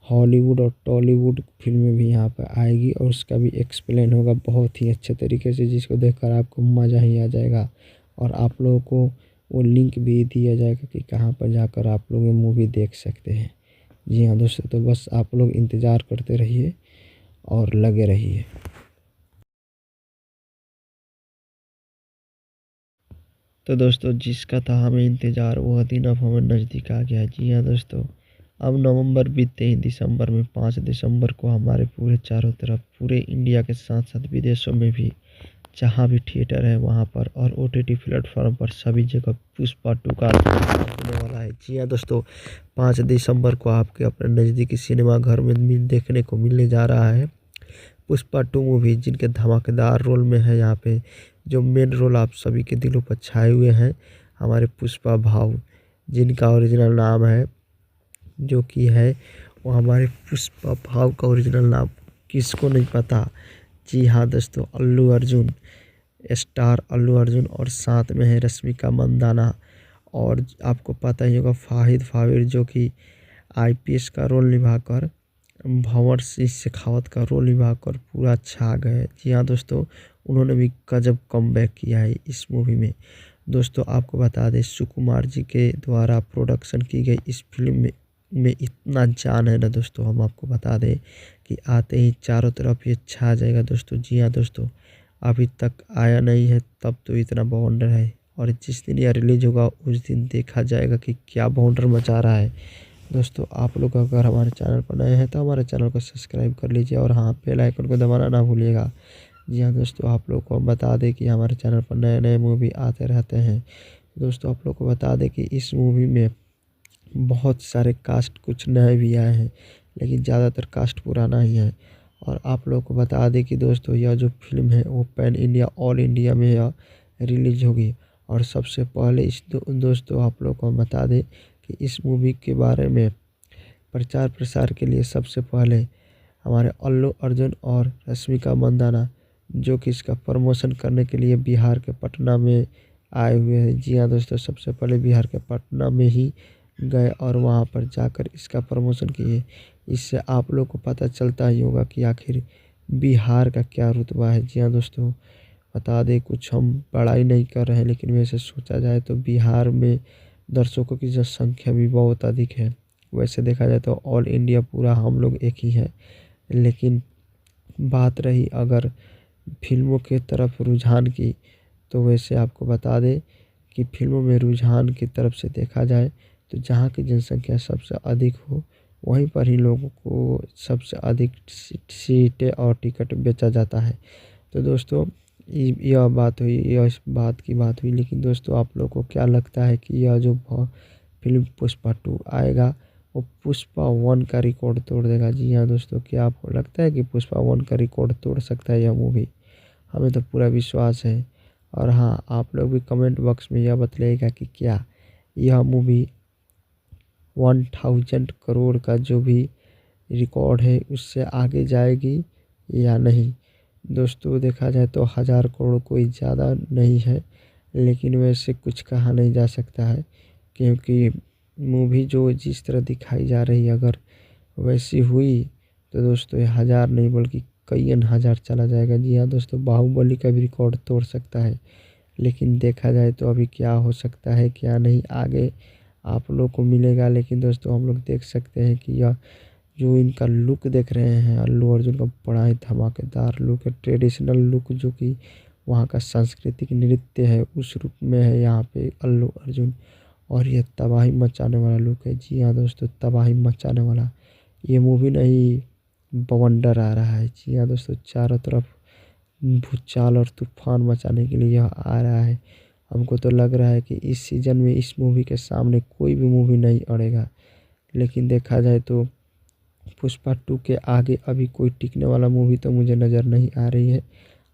S3: हॉलीवुड और टॉलीवुड फिल्में भी यहाँ पर आएगी, और उसका भी एक्सप्लेन होगा बहुत ही अच्छे तरीके से, जिसको देखकर आपको मज़ा ही आ जाएगा। और आप लोगों को वो लिंक भी दिया जाएगा कि कहाँ पर जाकर आप लोग ये मूवी देख सकते हैं। जी हाँ दोस्तों, तो बस आप लोग इंतज़ार करते रहिए और लगे रहिए। तो दोस्तों जिसका था हमें इंतज़ार वह दिन अब हमें नज़दीक आ गया है। जी हाँ दोस्तों, अब नवंबर बीतते ही दिसंबर में 5 दिसंबर को हमारे पूरे चारों तरफ पूरे इंडिया के साथ साथ विदेशों में भी जहाँ भी थिएटर है वहाँ पर और OTT प्लेटफॉर्म पर सभी जगह पुष्पा 2 का होने वाला है। जी हाँ दोस्तों, 5 दिसंबर को आपके अपने नज़दीकी सिनेमाघर में देखने को मिलने जा रहा है पुष्पा 2 मूवी, जिनके धमाकेदार रोल में है यहाँ पे जो मेन रोल आप सभी के दिलों पर छाए हुए हैं हमारे पुष्पा भाव, जिनका ओरिजिनल नाम है जो कि है वो हमारे पुष्पा भाव का ओरिजिनल नाम किसको नहीं पता। जी हाँ दोस्तों, अल्लू अर्जुन, स्टार अल्लू अर्जुन, और साथ में है रश्मिका मंदाना, और आपको पता ही होगा फाहिद फाविर जो कि IPS का रोल निभाकर भंवर सिंह शेखावत का रोल निभाकर पूरा छा गए। जी हाँ दोस्तों, उन्होंने भी गजब कमबैक किया है इस मूवी में। दोस्तों आपको बता दें सुकुमार जी के द्वारा प्रोडक्शन की गई इस फिल्म में इतना जान है ना दोस्तों, हम आपको बता दें कि आते ही चारों तरफ ये छा जाएगा दोस्तों। जी हाँ दोस्तों, अभी तक आया नहीं है तब तो इतना बाउंडर है, और जिस दिन यह रिलीज होगा उस दिन देखा जाएगा कि क्या बाउंडर मचा रहा है। दोस्तों आप लोग अगर हमारे चैनल पर नए हैं तो हमारे चैनल को सब्सक्राइब कर लीजिए, और हाँ बेल आइकन को दबाना ना भूलिएगा। जी हाँ दोस्तों, आप लोग को बता दें कि हमारे चैनल पर नए नए मूवी आते रहते हैं। दोस्तों आप लोग को बता दें कि इस मूवी में बहुत सारे कास्ट कुछ नए भी आए हैं, लेकिन ज़्यादातर कास्ट पुराना ही है। और आप लोग को बता दें कि दोस्तों यह जो फिल्म है वो पैन इंडिया ऑल इंडिया में यह रिलीज होगी। और सबसे पहले दोस्तों आप लोग को हम बता दें कि इस मूवी के बारे में प्रचार प्रसार के लिए सबसे पहले हमारे अल्लू अर्जुन और रश्मिका मंदाना जो कि इसका प्रमोशन करने के लिए बिहार के पटना में आए हुए हैं। जी हाँ दोस्तों, सबसे पहले बिहार के पटना में ही गए और वहाँ पर जाकर इसका प्रमोशन किए। इससे आप लोग को पता चलता ही होगा कि आखिर बिहार का क्या रुतबा है। जी हाँ दोस्तों, बता दें कुछ हम बड़ाई नहीं कर रहे हैं, लेकिन वैसे सोचा जाए तो बिहार में दर्शकों की जनसंख्या भी बहुत अधिक है। वैसे देखा जाए तो ऑल इंडिया पूरा हम लोग एक ही है, लेकिन बात रही अगर फिल्मों के तरफ रुझान की, तो वैसे आपको बता दें कि फिल्मों में रुझान की तरफ से देखा जाए तो जहाँ की जनसंख्या सबसे अधिक हो वहीं पर ही लोगों को सबसे अधिक सीटें और टिकट बेचा जाता है। तो दोस्तों यह बात हुई, यह इस बात की बात हुई, लेकिन दोस्तों आप लोगों को क्या लगता है कि यह जो फिल्म पुष्पा 2 आएगा वो पुष्पा 1 का रिकॉर्ड तोड़ देगा? जी हाँ दोस्तों, क्या आपको लगता है कि पुष्पा 1 का रिकॉर्ड तोड़ सकता है यह मूवी? हमें तो पूरा विश्वास है। और हाँ, आप लोग भी कमेंट बॉक्स में यह बतलाइएगा कि क्या यह मूवी 1000 करोड़ का जो भी रिकॉर्ड है उससे आगे जाएगी या नहीं। दोस्तों देखा जाए तो 1000 करोड़ कोई ज़्यादा नहीं है, लेकिन वैसे कुछ कहा नहीं जा सकता है, क्योंकि मूवी जो जिस तरह दिखाई जा रही है अगर वैसी हुई तो दोस्तों ये 1000 नहीं बल्कि कईयन हज़ार चला जाएगा। जी हाँ दोस्तों, बाहुबली का भी रिकॉर्ड तोड़ सकता है, लेकिन देखा जाए तो अभी क्या हो सकता है क्या नहीं आगे आप लोग को मिलेगा। लेकिन दोस्तों हम लोग देख सकते हैं कि यह जो इनका लुक देख रहे हैं अल्लू अर्जुन का बड़ा ही धमाकेदार लुक है, ट्रेडिशनल लुक जो कि वहाँ का सांस्कृतिक नृत्य है उस रूप में है यहाँ पे अल्लू अर्जुन, और ये तबाही मचाने वाला लुक है। जी हाँ दोस्तों, तबाही मचाने वाला ये मूवी नहीं बवंडर आ रहा है। जी हाँ दोस्तों, चारों तरफ भूचाल और तूफान मचाने के लिए यह आ रहा है। हमको तो लग रहा है कि इस सीज़न में इस मूवी के सामने कोई भी मूवी नहीं अड़ेगा। लेकिन देखा जाए तो पुष्पा 2 के आगे अभी कोई टिकने वाला मूवी तो मुझे नज़र नहीं आ रही है।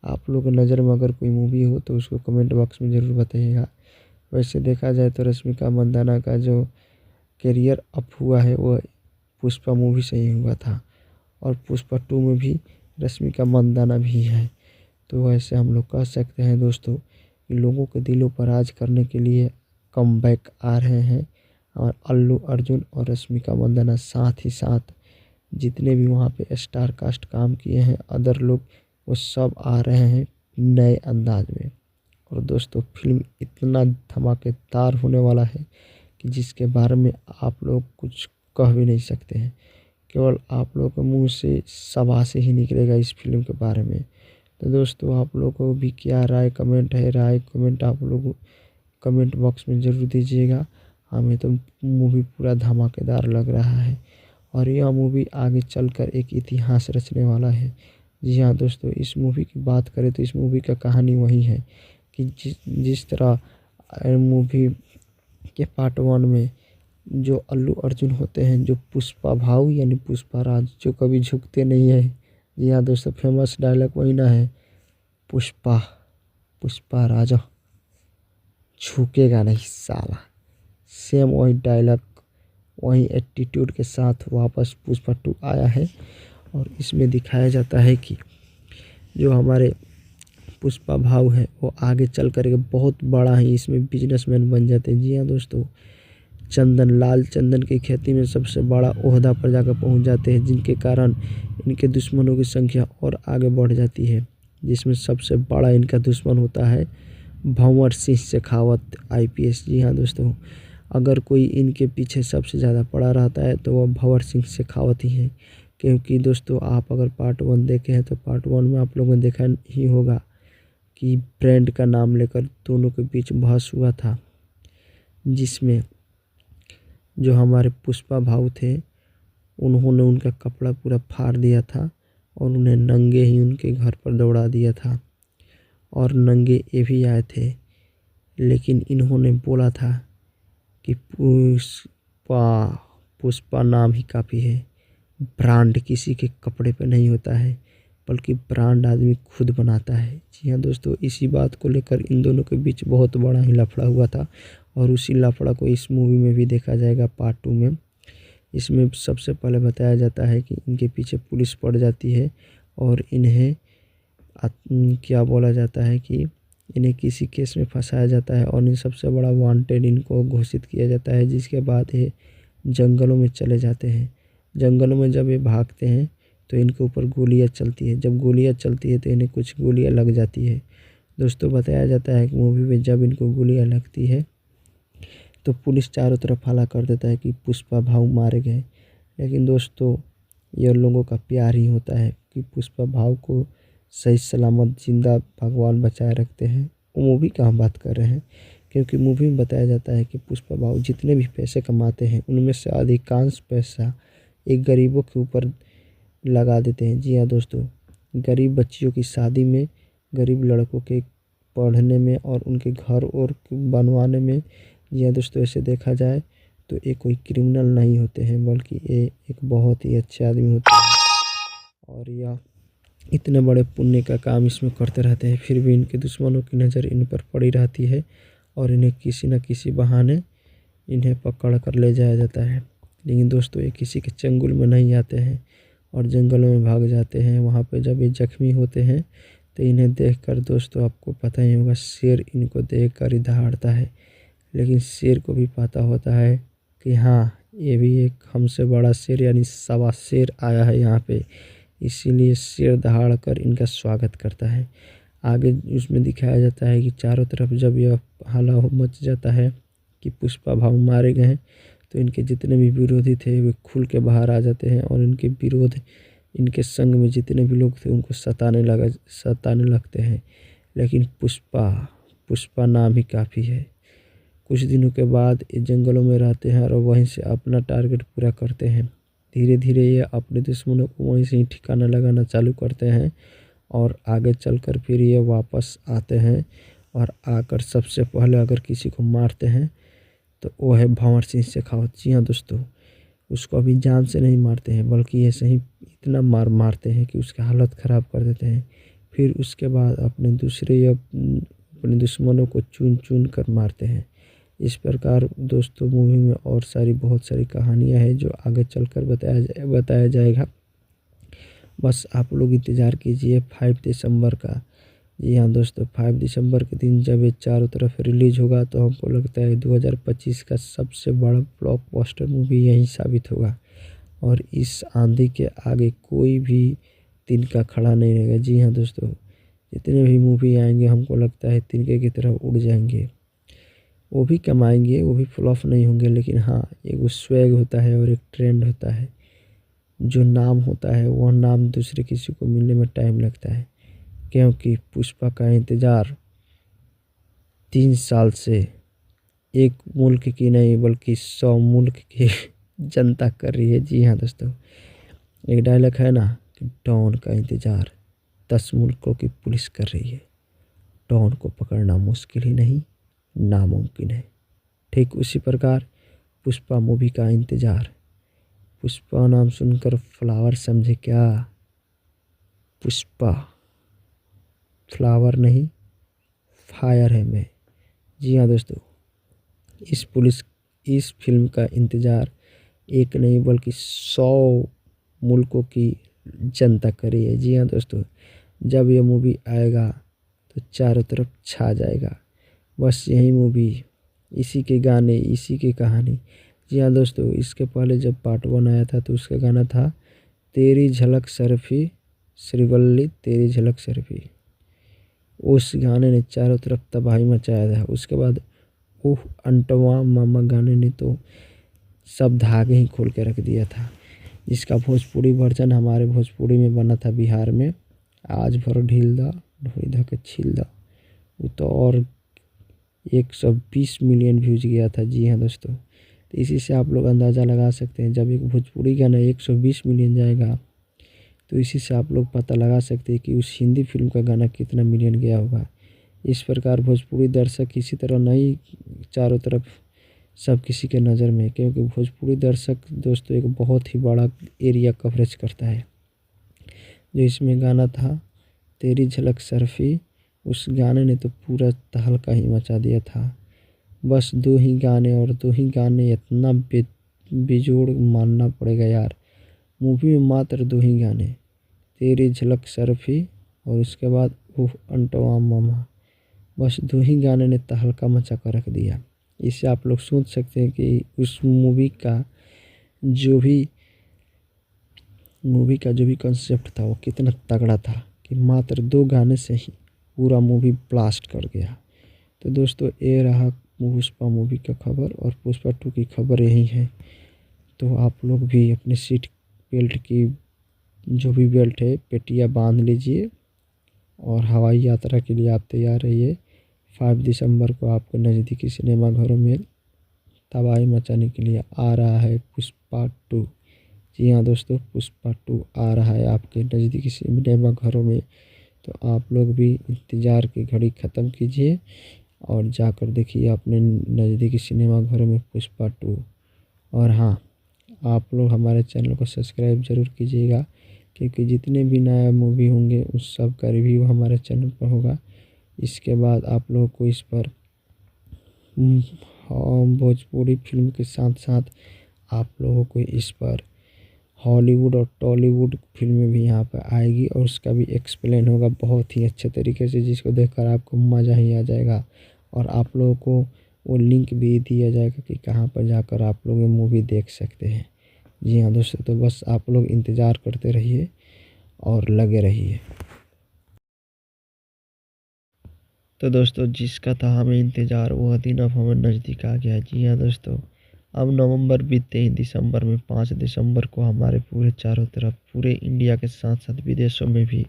S3: आप लोगों की नज़र में अगर कोई मूवी हो तो उसको कमेंट बॉक्स में ज़रूर बताइएगा। वैसे देखा जाए तो रश्मिका मंदाना का जो करियर अप हुआ है वो पुष्पा मूवी से ही हुआ था, और पुष्पा 2 में भी रश्मिका मंदाना भी है। तो वैसे हम लोग कह सकते हैं दोस्तों कि लोगों के दिलों पर राज करने के लिए कमबैक आ रहे हैं, और अल्लू अर्जुन और रश्मिका मंदाना साथ ही साथ जितने भी वहाँ पे स्टार कास्ट काम किए हैं अदर लोग वो सब आ रहे हैं नए अंदाज में। और दोस्तों फिल्म इतना धमाकेदार होने वाला है कि जिसके बारे में आप लोग कुछ कह भी नहीं सकते हैं, केवल आप लोगों के मुंह से शाबाशी ही निकलेगा इस फिल्म के बारे में। तो दोस्तों आप लोगों को भी क्या राय कमेंट है, राय कमेंट आप लोग कमेंट बॉक्स में ज़रूर दीजिएगा। हमें तो मूवी पूरा धमाकेदार लग रहा है, और यह मूवी आगे चलकर एक इतिहास रचने वाला है। जी हाँ दोस्तों, इस मूवी की बात करें तो इस मूवी का कहानी वही है कि जिस तरह मूवी के पार्ट 1 में जो अल्लू अर्जुन होते हैं, जो पुष्पा भाऊ यानी पुष्पा राज जो कभी झुकते नहीं है। जी हाँ दोस्तों, फेमस डायलॉग वही ना है, पुष्पा पुष्पा राजा झुकेगा नहीं साला। सेम वही डायलॉग वही एटीट्यूड के साथ वापस पुष्पा 2 आया है, और इसमें दिखाया जाता है कि जो हमारे पुष्पा भाऊ है वो आगे चल कर एक बहुत बड़ा ही इसमें बिजनेसमैन बन जाते हैं। जी हाँ दोस्तों, लाल चंदन की खेती में सबसे बड़ा ओहदा पर जाकर पहुंच जाते हैं, जिनके कारण इनके दुश्मनों की संख्या और आगे बढ़ जाती है, जिसमें सबसे बड़ा इनका दुश्मन होता है भंवर सिंह शेखावत IPS। जी हाँ दोस्तों, अगर कोई इनके पीछे सबसे ज़्यादा पड़ा रहता है तो वह भंवर सिंह शेखावत ही है। क्योंकि दोस्तों आप अगर पार्ट 1 देखे हैं तो पार्ट 1 में आप लोगों ने देखा ही होगा कि ब्रांड का नाम लेकर दोनों के बीच बहस हुआ था, जिसमें जो हमारे पुष्पा भाऊ थे उन्होंने उनका कपड़ा पूरा फाड़ दिया था और उन्हें नंगे ही उनके घर पर दौड़ा दिया था, और नंगे ये भी आए थे। लेकिन इन्होंने बोला था कि पुष्पा नाम ही काफ़ी है, ब्रांड किसी के कपड़े पे नहीं होता है बल्कि ब्रांड आदमी खुद बनाता है। जी हाँ दोस्तों, इसी बात को लेकर इन दोनों के बीच बहुत बड़ा ही लफड़ा हुआ था, और उसी लफड़ा को इस मूवी में भी देखा जाएगा पार्ट 2 में। इसमें सबसे पहले बताया जाता है कि इनके पीछे पुलिस पड़ जाती है और इन्हें क्या बोला जाता है कि इन्हें किसी केस में फंसाया जाता है, और इन्हें सबसे बड़ा वांटेड इनको घोषित किया जाता है। जिसके बाद ये जंगलों में चले जाते हैं। जंगलों में जब ये भागते हैं तो इनके ऊपर गोलियां चलती है। जब गोलियां चलती है तो इन्हें कुछ गोलियां लग जाती है। दोस्तों बताया जाता है कि मूवी में जब इनको गोलियां लगती है तो पुलिस चारों तरफ हल्ला कर देता है कि पुष्पा भाऊ मारे गए। लेकिन दोस्तों ये लोगों का प्यार ही होता है कि पुष्पा भाऊ को सही सलामत जिंदा भगवान बचाए रखते हैं। वो मूवी का हम बात कर रहे हैं, क्योंकि मूवी में बताया जाता है कि पुष्पा भाऊ जितने भी पैसे कमाते हैं उनमें से अधिकांश पैसा एक गरीबों के ऊपर लगा देते हैं। जी हाँ दोस्तों, गरीब बच्चियों की शादी में, गरीब लड़कों के पढ़ने में और उनके घर और बनवाने में। जी हाँ दोस्तों, ऐसे देखा जाए तो ये कोई क्रिमिनल नहीं होते हैं, बल्कि ये एक बहुत ही अच्छे आदमी होते हैं, और यह इतने बड़े पुण्य का काम इसमें करते रहते हैं। फिर भी इनके दुश्मनों की नज़र इन पर पड़ी रहती है और इन्हें किसी न किसी बहाने इन्हें पकड़ कर ले जाया जाता है। लेकिन दोस्तों ये किसी के चंगुल में नहीं आते हैं और जंगलों में भाग जाते हैं। वहाँ पे जब ये जख्मी होते हैं तो इन्हें देखकर दोस्तों आपको पता ही होगा, शेर इनको देखकर ही दहाड़ता है। लेकिन शेर को भी पता होता है कि हाँ, ये भी एक हमसे बड़ा शेर यानी सवा शेर आया है यहाँ पे, इसीलिए शेर दहाड़ कर इनका स्वागत करता है। आगे उसमें दिखाया जाता है कि चारों तरफ जब यह हल्ला मच जाता है कि पुष्पा भाऊ मारे गए हैं, तो इनके जितने भी विरोधी थे वे खुल के बाहर आ जाते हैं और इनके संग में जितने भी लोग थे उनको सताने लगते हैं। लेकिन पुष्पा नाम ही काफ़ी है। कुछ दिनों के बाद ये जंगलों में रहते हैं और वहीं से अपना टारगेट पूरा करते हैं। धीरे धीरे ये अपने दुश्मनों को वहीं से ही ठिकाना लगाना चालू करते हैं और आगे चलकर फिर ये वापस आते हैं और आकर सबसे पहले अगर किसी को मारते हैं तो वो है भंवर सिंह शेखावत। जी हाँ दोस्तों, उसको अभी जान से नहीं मारते हैं बल्कि ऐसे ही इतना मारते हैं कि उसकी हालत ख़राब कर देते हैं। फिर उसके बाद अपने दुश्मनों को चुन चुन कर मारते हैं। इस प्रकार दोस्तों मूवी में और बहुत सारी कहानियाँ हैं जो आगे चलकर बताया जाएगा। बस आप लोग इंतज़ार कीजिए 5 दिसंबर का। जी हाँ दोस्तों, 5 दिसंबर के दिन जब ये चारों तरफ रिलीज़ होगा तो हमको लगता है 2025 का सबसे बड़ा ब्लॉकबस्टर मूवी यही साबित होगा और इस आंधी के आगे कोई भी तिनका खड़ा नहीं रहेगा। जी हाँ दोस्तों, जितने भी मूवी आएंगे हमको लगता है तिनके की तरह उड़ जाएंगे। वो भी कमाएंगे, वो भी फ्लॉप नहीं होंगे, लेकिन हाँ, एक स्वैग होता है और एक ट्रेंड होता है। जो नाम होता है वह नाम दूसरे किसी को मिलने में टाइम लगता है, क्योंकि पुष्पा का इंतज़ार 3 साल से एक मुल्क की नहीं बल्कि 100 मुल्क की जनता कर रही है। जी हाँ दोस्तों, एक डायलॉग है ना कि डॉन का इंतज़ार 10 मुल्कों की पुलिस कर रही है। डॉन को पकड़ना मुश्किल ही नहीं, नामुमकिन है। ठीक उसी प्रकार पुष्पा मूवी का इंतज़ार। पुष्पा नाम सुनकर फ्लावर समझे क्या? पुष्पा फ्लावर नहीं, फायर है मैं। जी हाँ दोस्तों, इस फिल्म का इंतज़ार एक नहीं बल्कि 100 मुल्कों की जनता करी है। जी हाँ दोस्तों, जब यह मूवी आएगा तो चारों तरफ छा जाएगा। बस यही मूवी, इसी के गाने, इसी की कहानी। जी हाँ दोस्तों, इसके पहले जब पार्ट 1 आया था तो उसका गाना था तेरी झलक सरफी श्रीवल्ली तेरी झलक सरफी। उस गाने ने चारों तरफ तबाही मचाया था। उसके बाद ओह अंटवा मामा गाने ने तो सब धागे ही खोल के रख दिया था। इसका भोजपुरी वर्जन हमारे भोजपुरी में बना था बिहार में। आज भर ढील दा ढोई धा के छील दा, वो तो और 120 मिलियन व्यूज गया था। जी हाँ दोस्तों, तो इसी से आप लोग अंदाज़ा लगा सकते हैं, जब एक भोजपुरी गाना 120 मिलियन जाएगा तो इसी से आप लोग पता लगा सकते हैं कि उस हिंदी फिल्म का गाना कितना मिलियन गया होगा। इस प्रकार भोजपुरी दर्शक इसी तरह नहीं चारों तरफ सब किसी के नज़र में, क्योंकि भोजपुरी दर्शक दोस्तों एक बहुत ही बड़ा एरिया कवरेज करता है। जो इसमें गाना था तेरी झलक सरफी, उस गाने ने तो पूरा तहलका ही मचा दिया था। बस 2 ही गाने और 2 ही गाने इतना बेजोड़ मानना पड़ेगा यार। मूवी में मात्र 2 ही गाने, तेरी झलक सरफी और उसके बाद ओह अंटवा मामा। बस 2 ही गाने ने तहलका मचा कर रख दिया। इससे आप लोग सोच सकते हैं कि उस मूवी का जो भी कंसेप्ट था वो कितना तगड़ा था कि मात्र 2 गाने से ही पूरा मूवी ब्लास्ट कर गया। तो दोस्तों ये रहा पुष्पा मूवी का खबर और पुष्पा 2 की खबर यही है। तो आप लोग भी अपने सीट बेल्ट की जो भी बेल्ट है पेटियाँ बांध लीजिए और हवाई यात्रा के लिए आप तैयार रहिए। 5 दिसंबर को आपको नज़दीकी सिनेमाघरों में तबाही मचाने के लिए आ रहा है पुष्पा 2। जी हाँ दोस्तों, पुष्पा 2 आ रहा है आपके नज़दीकी सिनेमाघरों में। तो आप लोग भी इंतज़ार की घड़ी ख़त्म कीजिए और जाकर देखिए अपने नज़दीकी सिनेमाघरों में पुष्पा 2। और हाँ, आप लोग हमारे चैनल को सब्सक्राइब ज़रूर कीजिएगा, क्योंकि जितने भी नया मूवी होंगे उस सब का रिव्यू हमारे चैनल पर होगा। इसके बाद आप लोगों को इस पर भोजपुरी फिल्म के साथ साथ आप लोगों को इस पर हॉलीवुड और टॉलीवुड फिल्में भी यहाँ पर आएगी और उसका भी एक्सप्लेन होगा बहुत ही अच्छे तरीके से, जिसको देखकर आपको मज़ा ही आ जाएगा। और आप लोगों को वो लिंक भी दिया जाएगा कि कहाँ पर जाकर आप लोग ये मूवी देख सकते हैं। जी हाँ दोस्तों, तो बस आप लोग इंतज़ार करते रहिए और लगे रहिए। तो दोस्तों, जिसका था हमें इंतज़ार वह दिन अब हमें नज़दीक आ गया है। जी हाँ दोस्तों, अब नवंबर बीतते ही दिसंबर में 5 दिसंबर को हमारे पूरे चारों तरफ पूरे इंडिया के साथ साथ विदेशों में भी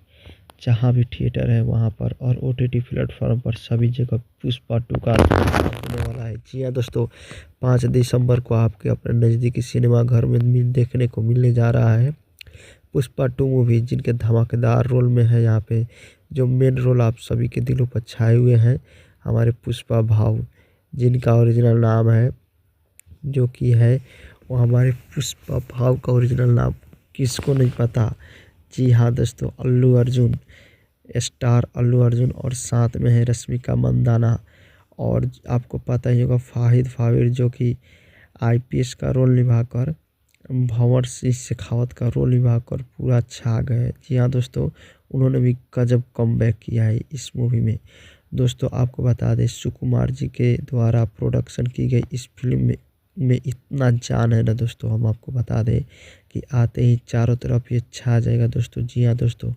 S3: जहाँ भी थिएटर है वहाँ पर और OTT प्लेटफॉर्म पर सभी जगह पुष्पा 2 का होने वाला है। जी हाँ दोस्तों, 5 दिसंबर को आपके अपने नज़दीकी सिनेमा घर में भी देखने को मिलने जा रहा है पुष्पा 2 मूवी, जिनके धमाकेदार रोल में है यहाँ पे जो मेन रोल आप सभी के दिलों पर छाए हुए हैं हमारे पुष्पा भाव, जिनका ओरिजिनल नाम है जो कि है वो हमारे पुष्पा भाव का ओरिजिनल नाम किसको नहीं पता। जी हाँ दोस्तों, अल्लू अर्जुन, स्टार अल्लू अर्जुन और साथ में है रश्मिका मंदाना और आपको पता ही होगा फाहिद फाविर जो कि IPS का रोल निभाकर भंवर सिंह शेखावत का रोल निभाकर पूरा छा गए। जी हाँ दोस्तों, उन्होंने भी गजब कमबैक किया है इस मूवी में। दोस्तों आपको बता दें सुकुमार जी के द्वारा प्रोडक्शन की गई इस फिल्म में इतना जान है ना दोस्तों, हम आपको बता दें कि आते ही चारों तरफ ये छा जाएगा दोस्तों। जी हाँ दोस्तों,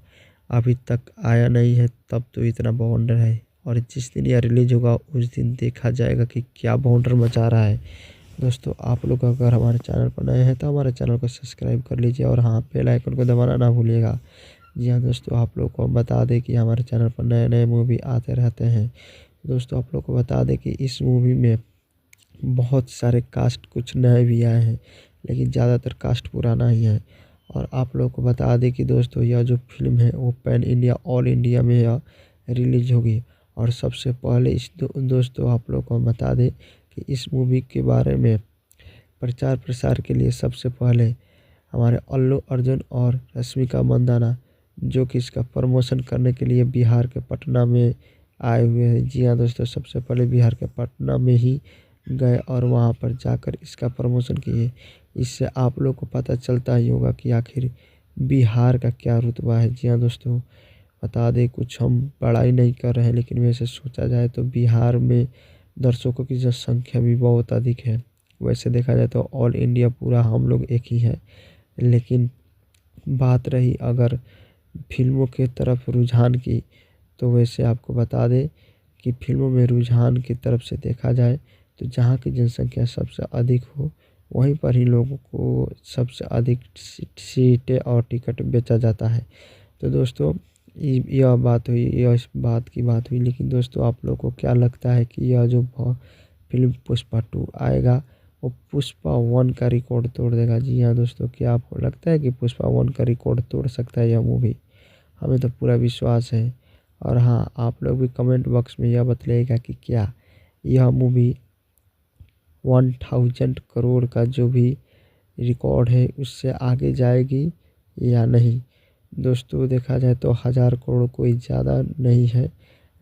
S3: अभी तक आया नहीं है तब तो इतना बाउंडर है और जिस दिन यह रिलीज होगा उस दिन देखा जाएगा कि क्या बाउंडर मचा रहा है। दोस्तों आप लोग अगर हमारे चैनल पर नए हैं तो हमारे चैनल को सब्सक्राइब कर लीजिए और हाँ बेल आइकन को दबाना ना भूलिएगा। जी हाँ दोस्तों, आप लोग को बता दें कि हमारे चैनल पर नए नए मूवी आते रहते हैं। दोस्तों आप लोग को बता दें कि इस मूवी में बहुत सारे कास्ट कुछ नए भी आए हैं लेकिन ज़्यादातर कास्ट पुराना ही है। और आप लोग को बता दें कि दोस्तों यह जो फिल्म है वो पैन इंडिया ऑल इंडिया में यह रिलीज होगी। और सबसे पहले इस दोस्तों आप लोग को बता दें कि इस मूवी के बारे में प्रचार प्रसार के लिए सबसे पहले हमारे अल्लू अर्जुन और रश्मिका मंदाना जो कि इसका प्रमोशन करने के लिए बिहार के पटना में आए हुए हैं। जी हाँ दोस्तों, सबसे पहले बिहार के पटना में ही गए और वहाँ पर जाकर इसका प्रमोशन किए। इससे आप लोग को पता चलता ही होगा कि आखिर बिहार का क्या रुतबा है। जी हाँ दोस्तों, बता दें कुछ हम बड़ाई नहीं कर रहे हैं लेकिन वैसे सोचा जाए तो बिहार में दर्शकों की जनसंख्या भी बहुत अधिक है। वैसे देखा जाए तो ऑल इंडिया पूरा हम लोग एक ही है, लेकिन बात रही अगर फिल्मों के तरफ रुझान की तो वैसे आपको बता दें कि फिल्मों में रुझान की तरफ से देखा जाए तो जहाँ की जनसंख्या सबसे अधिक हो वहीं पर ही लोगों को सबसे अधिक सीटें और टिकट बेचा जाता है। तो दोस्तों यह बात हुई, यह इस बात की बात हुई, लेकिन दोस्तों आप लोगों को क्या लगता है कि यह जो फिल्म पुष्पा 2 आएगा वो पुष्पा 1 का रिकॉर्ड तोड़ देगा? जी हाँ दोस्तों, क्या आपको लगता है कि पुष्पा 1 का रिकॉर्ड तोड़ सकता है यह मूवी? हमें तो पूरा विश्वास है। और हाँ, आप लोग भी कमेंट बॉक्स में यह बतलाइएगा कि क्या यह मूवी 1000 करोड़ का जो भी रिकॉर्ड है उससे आगे जाएगी या नहीं। दोस्तों देखा जाए तो 1000 करोड़ कोई ज़्यादा नहीं है,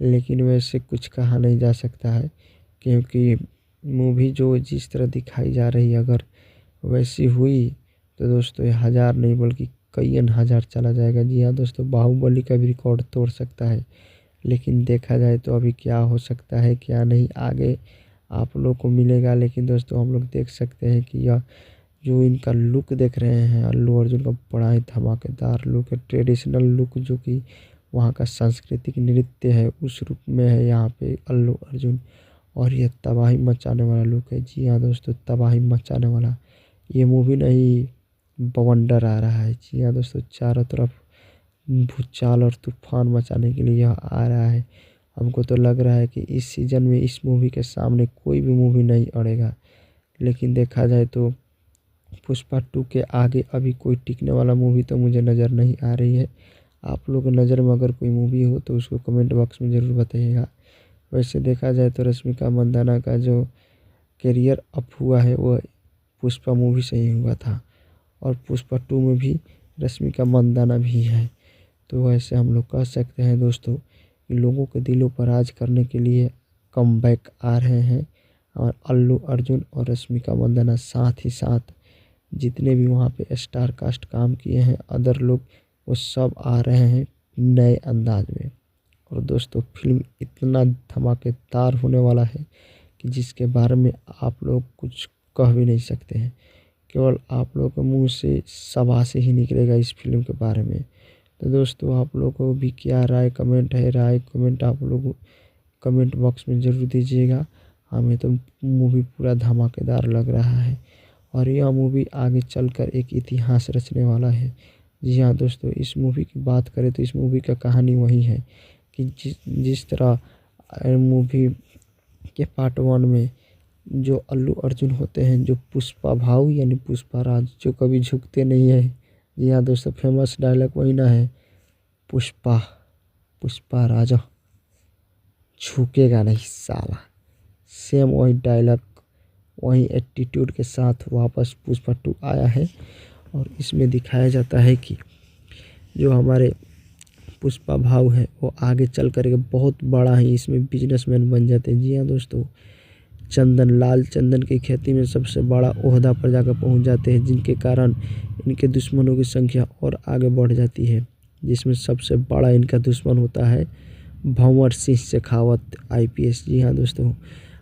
S3: लेकिन वैसे कुछ कहा नहीं जा सकता है क्योंकि मूवी जो जिस तरह दिखाई जा रही है अगर वैसी हुई तो दोस्तों ये 1000 नहीं बल्कि कई हज़ार चला जाएगा। जी हाँ दोस्तों, बाहुबली का भी रिकॉर्ड तोड़ सकता है, लेकिन देखा जाए तो अभी क्या हो सकता है क्या नहीं आगे आप लोग को मिलेगा। लेकिन दोस्तों हम लोग देख सकते हैं कि यह जो इनका लुक देख रहे हैं अल्लू अर्जुन का बड़ा ही धमाकेदार लुक है, ट्रेडिशनल लुक जो कि वहाँ का सांस्कृतिक नृत्य है उस रूप में है यहाँ पे अल्लू अर्जुन, और ये तबाही मचाने वाला लुक है। जी हाँ दोस्तों, तबाही मचाने वाला ये मूवी नहीं बवंडर आ रहा है। जी हाँ दोस्तों, चारों तरफ भूचाल और तूफान मचाने के लिए यह आ रहा है। हमको तो लग रहा है कि इस सीज़न में इस मूवी के सामने कोई भी मूवी नहीं अड़ेगा। लेकिन देखा जाए तो पुष्पा 2 के आगे अभी कोई टिकने वाला मूवी तो मुझे नज़र नहीं आ रही है। आप लोग की नज़र में अगर कोई मूवी हो तो उसको कमेंट बॉक्स में ज़रूर बताइएगा। वैसे देखा जाए तो रश्मिका मंदाना का जो करियर अप हुआ है वो पुष्पा मूवी से ही हुआ था और पुष्पा 2 में भी रश्मिका मंदाना भी है। तो वैसे हम लोग कह सकते हैं दोस्तों कि लोगों के दिलों पर राज करने के लिए कमबैक आ रहे हैं और अल्लू अर्जुन और रश्मिका मंदाना, साथ ही साथ जितने भी वहाँ पे स्टार कास्ट काम किए हैं अदर लोग, वो सब आ रहे हैं नए अंदाज में। और दोस्तों फिल्म इतना धमाकेदार होने वाला है कि जिसके बारे में आप लोग कुछ कह भी नहीं सकते हैं। केवल आप लोगों के मुंह से शाबाशी ही निकलेगा इस फिल्म के बारे में। तो दोस्तों आप लोगों को भी क्या राय कमेंट है, राय कमेंट आप लोग कमेंट बॉक्स में ज़रूर दीजिएगा। हमें तो मूवी पूरा धमाकेदार लग रहा है और यह मूवी आगे चलकर एक इतिहास रचने वाला है। जी हाँ दोस्तों, इस मूवी की बात करें तो इस मूवी का कहानी वही है कि जिस तरह मूवी के पार्ट 1 में जो अल्लू अर्जुन होते हैं, जो पुष्पा भाऊ यानी पुष्पा राज, जो कभी झुकते नहीं है। जी हाँ दोस्तों, फेमस डायलॉग वही ना है, पुष्पा पुष्पा राजा झुकेगा नहीं साला। सेम वही डायलॉग वही एटीट्यूड के साथ वापस पुष्पा 2 आया है। और इसमें दिखाया जाता है कि जो हमारे पुष्पा भाऊ है वो आगे चल कर के बहुत बड़ा ही इसमें बिजनेसमैन बन जाते हैं। जी हाँ दोस्तों, लाल चंदन की खेती में सबसे बड़ा ओहदा पर जाकर पहुंच जाते हैं, जिनके कारण इनके दुश्मनों की संख्या और आगे बढ़ जाती है, जिसमें सबसे बड़ा इनका दुश्मन होता है भंवर सिंह शेखावत IPS। जी हाँ दोस्तों,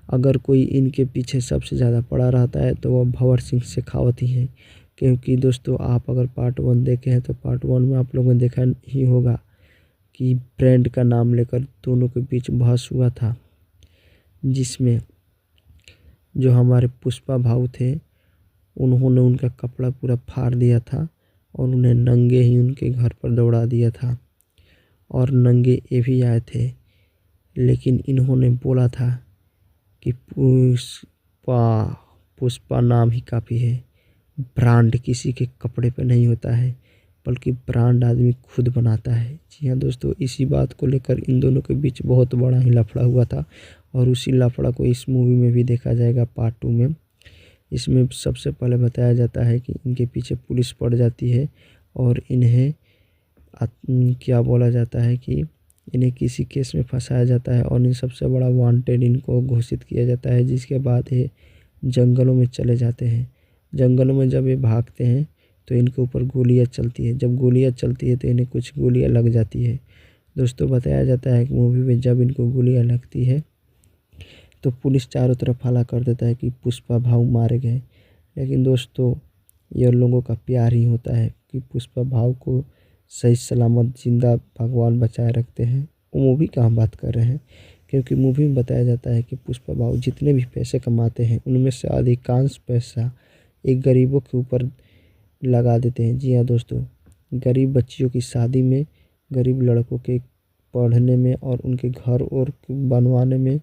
S3: अगर कोई इनके पीछे सबसे ज़्यादा पड़ा रहता है तो वह भंवर सिंह शेखावत ही है। क्योंकि दोस्तों आप अगर पार्ट 1 देखे हैं तो पार्ट 1 में आप लोगों ने देखा ही होगा कि ब्रांड का नाम लेकर दोनों के बीच बहस हुआ था, जिसमें जो हमारे पुष्पा भाऊ थे उन्होंने उनका कपड़ा पूरा फाड़ दिया था और उन्हें नंगे ही उनके घर पर दौड़ा दिया था। और नंगे ये भी आए थे, लेकिन इन्होंने बोला था कि पुष्पा नाम ही काफ़ी है, ब्रांड किसी के कपड़े पे नहीं होता है बल्कि ब्रांड आदमी खुद बनाता है। जी हाँ दोस्तों, इसी बात को लेकर इन दोनों के बीच बहुत बड़ा ही लफड़ा हुआ था और उसी लफड़ा को इस मूवी में भी देखा जाएगा पार्ट 2 में। इसमें सबसे पहले बताया जाता है कि इनके पीछे पुलिस पड़ जाती है और इन्हें क्या बोला जाता है कि इन्हें किसी केस में फंसाया जाता है और इन सबसे बड़ा वांटेड इनको घोषित किया जाता है। जिसके बाद ये जंगलों में चले जाते हैं। जंगलों में जब ये भागते हैं तो इनके ऊपर गोलियां चलती है। जब गोलियां चलती है तो इन्हें कुछ गोलियां लग जाती है। दोस्तों बताया जाता है कि मूवी में जब इनको गोलियां लगती है तो पुलिस चारों तरफ हल्ला कर देता है कि पुष्पा भाऊ मारे गए। लेकिन दोस्तों ये लोगों का प्यार ही होता है कि पुष्पा भाऊ को सही सलामत जिंदा भगवान बचाए रखते हैं। वो मूवी का हम बात कर रहे हैं, क्योंकि मूवी में बताया जाता है कि पुष्पा भाऊ जितने भी पैसे कमाते हैं उनमें से अधिकांश पैसा एक गरीबों के ऊपर लगा देते हैं। जी हाँ दोस्तों, गरीब बच्चियों की शादी में, गरीब लड़कों के पढ़ने में और उनके घर और बनवाने में।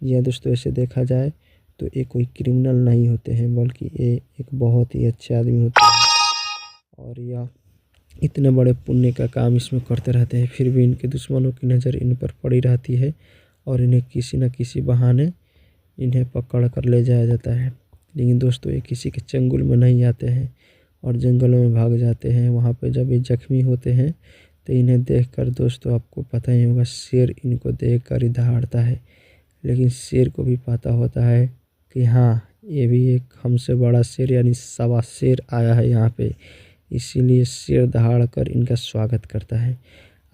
S3: जी हाँ दोस्तों, ऐसे देखा जाए तो ये कोई क्रिमिनल नहीं होते हैं बल्कि ये एक बहुत ही अच्छे आदमी होते हैं और यह इतने बड़े पुण्य का काम इसमें करते रहते हैं। फिर भी इनके दुश्मनों की नज़र इन पर पड़ी रहती है और इन्हें किसी न किसी बहाने इन्हें पकड़ कर ले जाया जाता है। लेकिन दोस्तों ये किसी के चंगुल में नहीं आते हैं और जंगलों में भाग जाते हैं। वहाँ पे जब ये जख्मी होते हैं तो इन्हें देखकर दोस्तों आपको पता ही होगा, शेर इनको देखकर ही दहाड़ता है। लेकिन शेर को भी पता होता है कि हाँ ये भी एक हमसे बड़ा शेर यानी सवा शेर आया है यहाँ पे, इसीलिए शेर दहाड़ कर इनका स्वागत करता है।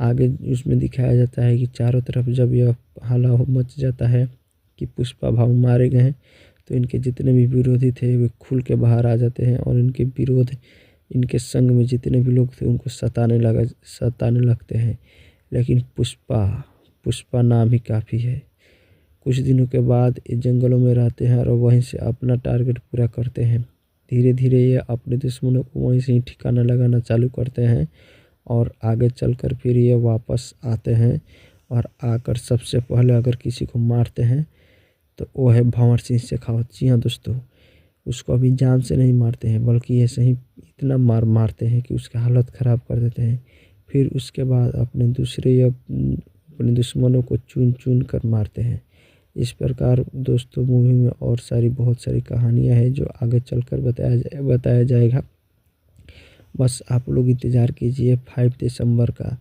S3: आगे उसमें दिखाया जाता है कि चारों तरफ जब यह हल्ला मच जाता है कि पुष्पा भाऊ मारे गए हैं तो इनके जितने भी विरोधी थे वे खुल के बाहर आ जाते हैं और इनके विरोध, इनके संग में जितने भी लोग थे उनको सताने लगते हैं। लेकिन पुष्पा नाम ही काफ़ी है। कुछ दिनों के बाद ये जंगलों में रहते हैं और वहीं से अपना टारगेट पूरा करते हैं। धीरे धीरे ये अपने दुश्मनों को वहीं से ही ठिकाना लगाना चालू करते हैं और आगे चलकर फिर ये वापस आते हैं और आकर सबसे पहले अगर किसी को मारते हैं तो वो है भंवर सिंह शेखावत। जी हाँ दोस्तों, उसको अभी जान से नहीं मारते हैं बल्कि ऐसे ही इतना मारते हैं कि उसकी हालत ख़राब कर देते हैं। फिर उसके बाद अपने दुश्मनों को चुन चुन कर मारते हैं। इस प्रकार दोस्तों मूवी में और बहुत सारी कहानियाँ हैं जो आगे चलकर बताया जाएगा। बस आप लोग इंतज़ार कीजिए 5 दिसंबर का,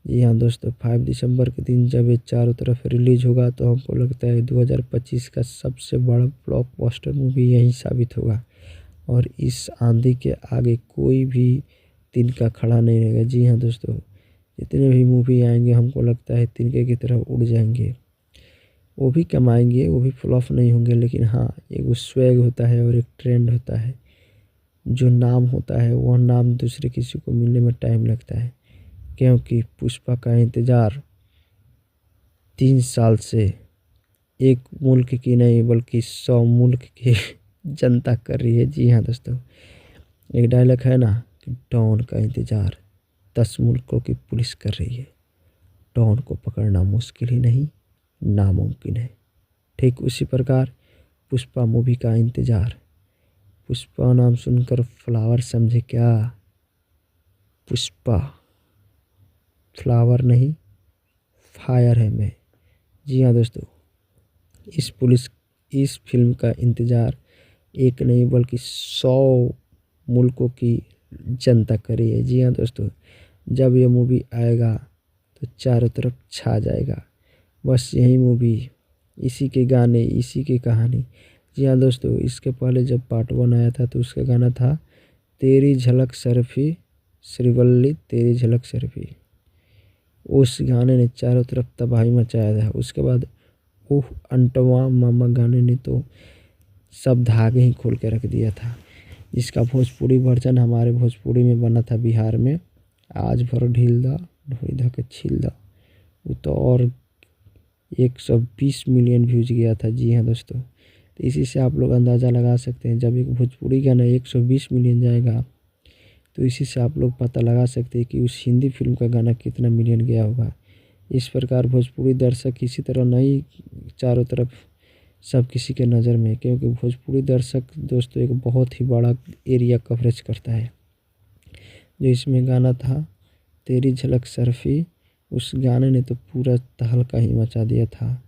S3: जी हाँ दोस्तों, 5 दिसंबर के दिन जब ये चारों तरफ रिलीज़ होगा तो हमको लगता है 2025 का सबसे बड़ा ब्लॉकबस्टर मूवी यही साबित होगा और इस आंधी के आगे कोई भी तिनका खड़ा नहीं रहेगा। जी हाँ दोस्तों, जितने भी मूवी आएंगे हमको लगता है तिनके की तरह उड़ जाएंगे। वो भी कमाएंगे, वो भी फ्लॉप नहीं होंगे, लेकिन हाँ एक स्वैग होता है और एक ट्रेंड होता है। जो नाम होता है वह नाम दूसरे किसी को मिलने में टाइम लगता है, क्योंकि पुष्पा का इंतज़ार 3 साल से एक मुल्क की नहीं बल्कि 100 मुल्क की जनता कर रही है। जी हाँ दोस्तों, एक डायलॉग है ना कि डॉन का इंतज़ार 10 मुल्कों की पुलिस कर रही है। डॉन को पकड़ना मुश्किल ही नहीं, नामुमकिन है। ठीक उसी प्रकार पुष्पा मूवी का इंतज़ार। पुष्पा नाम सुनकर फ्लावर समझे क्या? पुष्पा फ्लावर नहीं, फायर है मैं। जी हाँ दोस्तों, इस फिल्म का इंतज़ार एक नहीं बल्कि 100 मुल्कों की जनता कर रही है। जी हाँ दोस्तों, जब ये मूवी आएगा तो चारों तरफ छा जाएगा। बस यही मूवी, इसी के गाने, इसी की कहानी। जी हाँ दोस्तों, इसके पहले जब पार्ट 1 आया था तो उसका गाना था तेरी झलक सरफी श्रीवल्ली तेरी झलक सरफी। उस गाने ने चारों तरफ तबाही मचाया था। उसके बाद ओह अंटवा मामा गाने ने तो सब धागे ही खोल के रख दिया था। इसका भोजपुरी वर्जन हमारे भोजपुरी में बना था बिहार में। आज भर ढील दा ढोई धा के छील दा, वो तो और 120 मिलियन व्यूज गया था। जी हाँ दोस्तों, तो इसी से आप लोग अंदाज़ा लगा सकते हैं, जब एक भोजपुरी गाना 120 मिलियन जाएगा तो इसी से आप लोग पता लगा सकते हैं कि उस हिंदी फिल्म का गाना कितना मिलियन गया होगा। इस प्रकार भोजपुरी दर्शक इसी तरह नहीं चारों तरफ सब किसी के नज़र में, क्योंकि भोजपुरी दर्शक दोस्तों एक बहुत ही बड़ा एरिया कवरेज करता है। जो इसमें गाना था तेरी झलक सरफी, उस गाने ने तो पूरा तहलका ही मचा दिया था।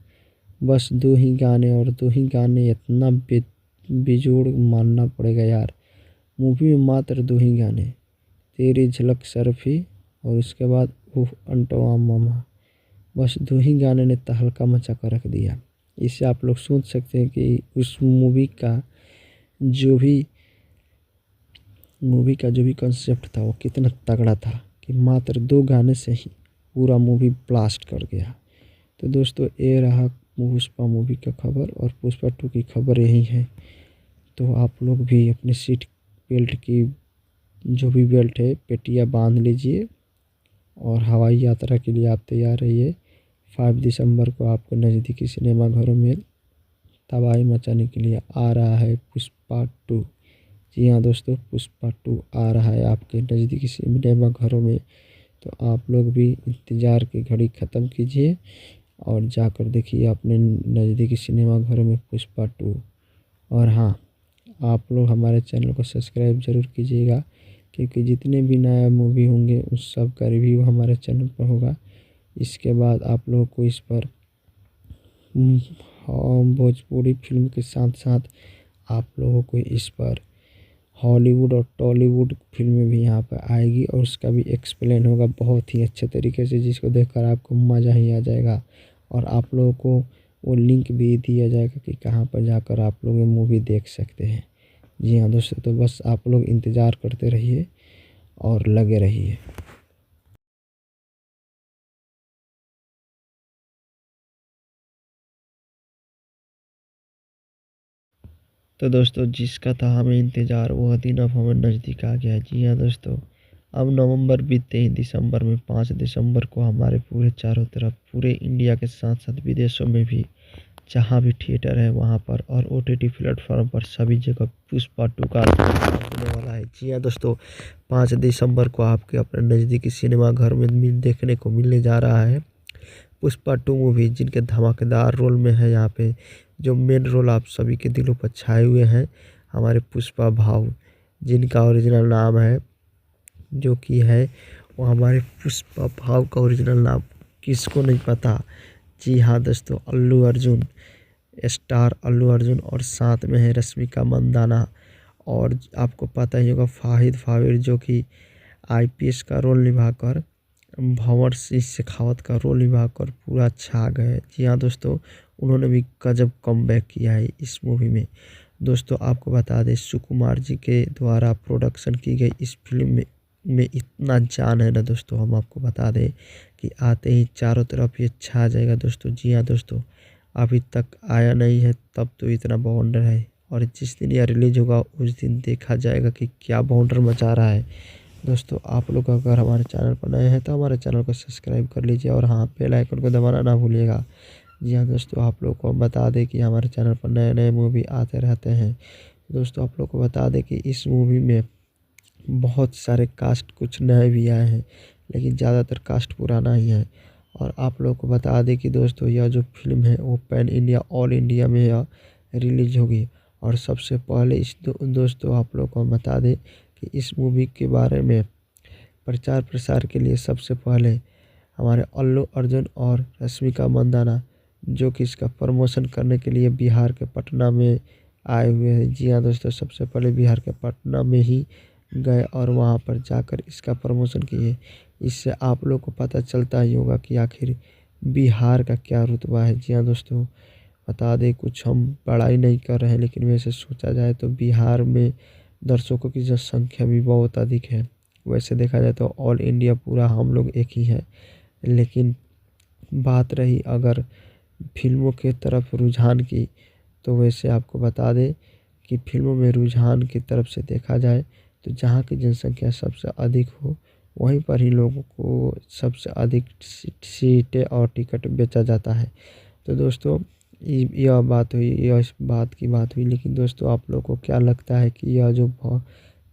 S3: बस 2 ही गाने और 2 ही गाने इतना बेजोड़ मानना पड़ेगा यार। मूवी में मात्र 2 ही गाने, तेरी झलक सरफी और उसके बाद उफ अंटवा मामा। बस 2 ही गाने ने तहलका मचा कर रख दिया। इससे आप लोग सोच सकते हैं कि उस मूवी का जो भी कंसेप्ट था वो कितना तगड़ा था कि मात्र 2 गाने से ही पूरा मूवी ब्लास्ट कर गया। तो दोस्तों ये रहा पुष्पा मूवी का खबर, और पुष्पा 2 की खबर यही है। तो आप लोग भी अपनी सीट बेल्ट की जो भी बेल्ट है पेटियाँ बांध लीजिए और हवाई यात्रा के लिए आप तैयार रहिए। 5 दिसंबर को आपको नज़दीकी सिनेमाघरों में तबाही मचाने के लिए आ रहा है पुष्पा 2। जी हाँ दोस्तों, पुष्पा 2 आ रहा है आपके नज़दीकी सिनेमाघरों में। तो आप लोग भी इंतज़ार की घड़ी ख़त्म कीजिए और जाकर देखिए अपने नज़दीकी सिनेमाघरों में पुष्पा 2। और हाँ, आप लोग हमारे चैनल को सब्सक्राइब ज़रूर कीजिएगा, क्योंकि जितने भी नया मूवी होंगे उस सब का रिव्यू हमारे चैनल पर होगा। इसके बाद आप लोगों को इस पर भोजपुरी फिल्म के साथ साथ आप लोगों को इस पर हॉलीवुड और टॉलीवुड फिल्में भी यहाँ पर आएगी और उसका भी एक्सप्लेन होगा बहुत ही अच्छे तरीके से, जिसको देखकर आपको मज़ा ही आ जाएगा। और आप लोगों को वो लिंक भी दिया जाएगा कि कहाँ पर जाकर आप लोग ये मूवी देख सकते हैं। जी हाँ दोस्तों, तो बस आप लोग इंतज़ार करते रहिए और लगे रहिए। तो दोस्तों जिसका था हमें इंतज़ार वह दिन अब हमें नज़दीक आ गया है। जी हाँ दोस्तों, अब नवंबर बीतते ही दिसंबर में 5 दिसंबर को हमारे पूरे चारों तरफ पूरे इंडिया के साथ साथ विदेशों में भी जहाँ भी थिएटर है वहाँ पर और OTT प्लेटफॉर्म पर सभी जगह पुष्पा 2 का होने वाला है। जी हाँ दोस्तों, 5 दिसंबर को आपके अपने नज़दीकी सिनेमाघर में देखने को मिलने जा रहा है पुष्पा 2 मूवी, जिनके धमाकेदार रोल में है यहाँ पे जो मेन रोल आप सभी के दिलों पर छाए हुए हैं हमारे पुष्पा भाव, जिनका ओरिजिनल नाम है जो कि है वो हमारे पुष्पा भाव का ओरिजिनल नाम किसको नहीं पता। जी हाँ दोस्तों, अल्लू अर्जुन, स्टार अल्लू अर्जुन, और साथ में है रश्मिका मंदाना, और आपको पता ही होगा फाहिद फाविर जो कि IPS का रोल निभाकर भंवर सिंह शेखावत का रोल निभा कर पूरा छा गए। जी हाँ दोस्तों, उन्होंने भी गजब कमबैक किया है इस मूवी में। दोस्तों आपको बता दें, सुकुमार जी के द्वारा प्रोडक्शन की गई इस फिल्म में इतना जान है ना दोस्तों, हम आपको बता दें कि आते ही चारों तरफ ये छा जाएगा दोस्तों। जी हाँ दोस्तों, अभी तक आया नहीं है तब तो इतना बाउंडर है, और जिस दिन यह रिलीज होगा उस दिन देखा जाएगा कि क्या बाउंडर मचा रहा है। दोस्तों आप लोग अगर हमारे चैनल पर नए हैं तो हमारे चैनल को सब्सक्राइब कर लीजिए और हाँ, बेल आइकन को दबाना ना भूलिएगा। जी हाँ दोस्तों, आप लोग को बता दें कि हमारे चैनल पर नए नए मूवी आते रहते हैं। दोस्तों आप लोग को बता दें कि इस मूवी में बहुत सारे कास्ट कुछ नए भी आए हैं, लेकिन ज़्यादातर कास्ट पुराना ही है। और आप लोग को बता दें कि दोस्तों यह जो फिल्म है वो पैन इंडिया ऑल इंडिया में यह रिलीज होगी। और सबसे पहले दोस्तों आप लोग को बता दें कि इस मूवी के बारे में प्रचार प्रसार के लिए सबसे पहले हमारे अल्लू अर्जुन और रश्मिका मंदाना, जो कि इसका प्रमोशन करने के लिए बिहार के पटना में आए हुए हैं। जी हाँ दोस्तों, सबसे पहले बिहार के पटना में ही गए और वहाँ पर जाकर इसका प्रमोशन किए। इससे आप लोग को पता चलता ही होगा कि आखिर बिहार का क्या रुतबा है। जी हाँ दोस्तों, बता दें कुछ हम बड़ाई नहीं कर रहे हैं, लेकिन वैसे सोचा जाए तो बिहार में दर्शकों की जनसंख्या भी बहुत अधिक है। वैसे देखा जाए तो ऑल इंडिया पूरा हम लोग एक ही है, लेकिन बात रही अगर फिल्मों के तरफ रुझान की, तो वैसे आपको बता दें कि फिल्मों में रुझान की तरफ से देखा जाए तो जहाँ की जनसंख्या सबसे अधिक हो वहीं पर ही लोगों को सबसे अधिक सीटें और टिकट बेचा जाता है। तो दोस्तों यह बात हुई, यह इस बात की बात हुई। लेकिन दोस्तों आप लोग को क्या लगता है कि यह जो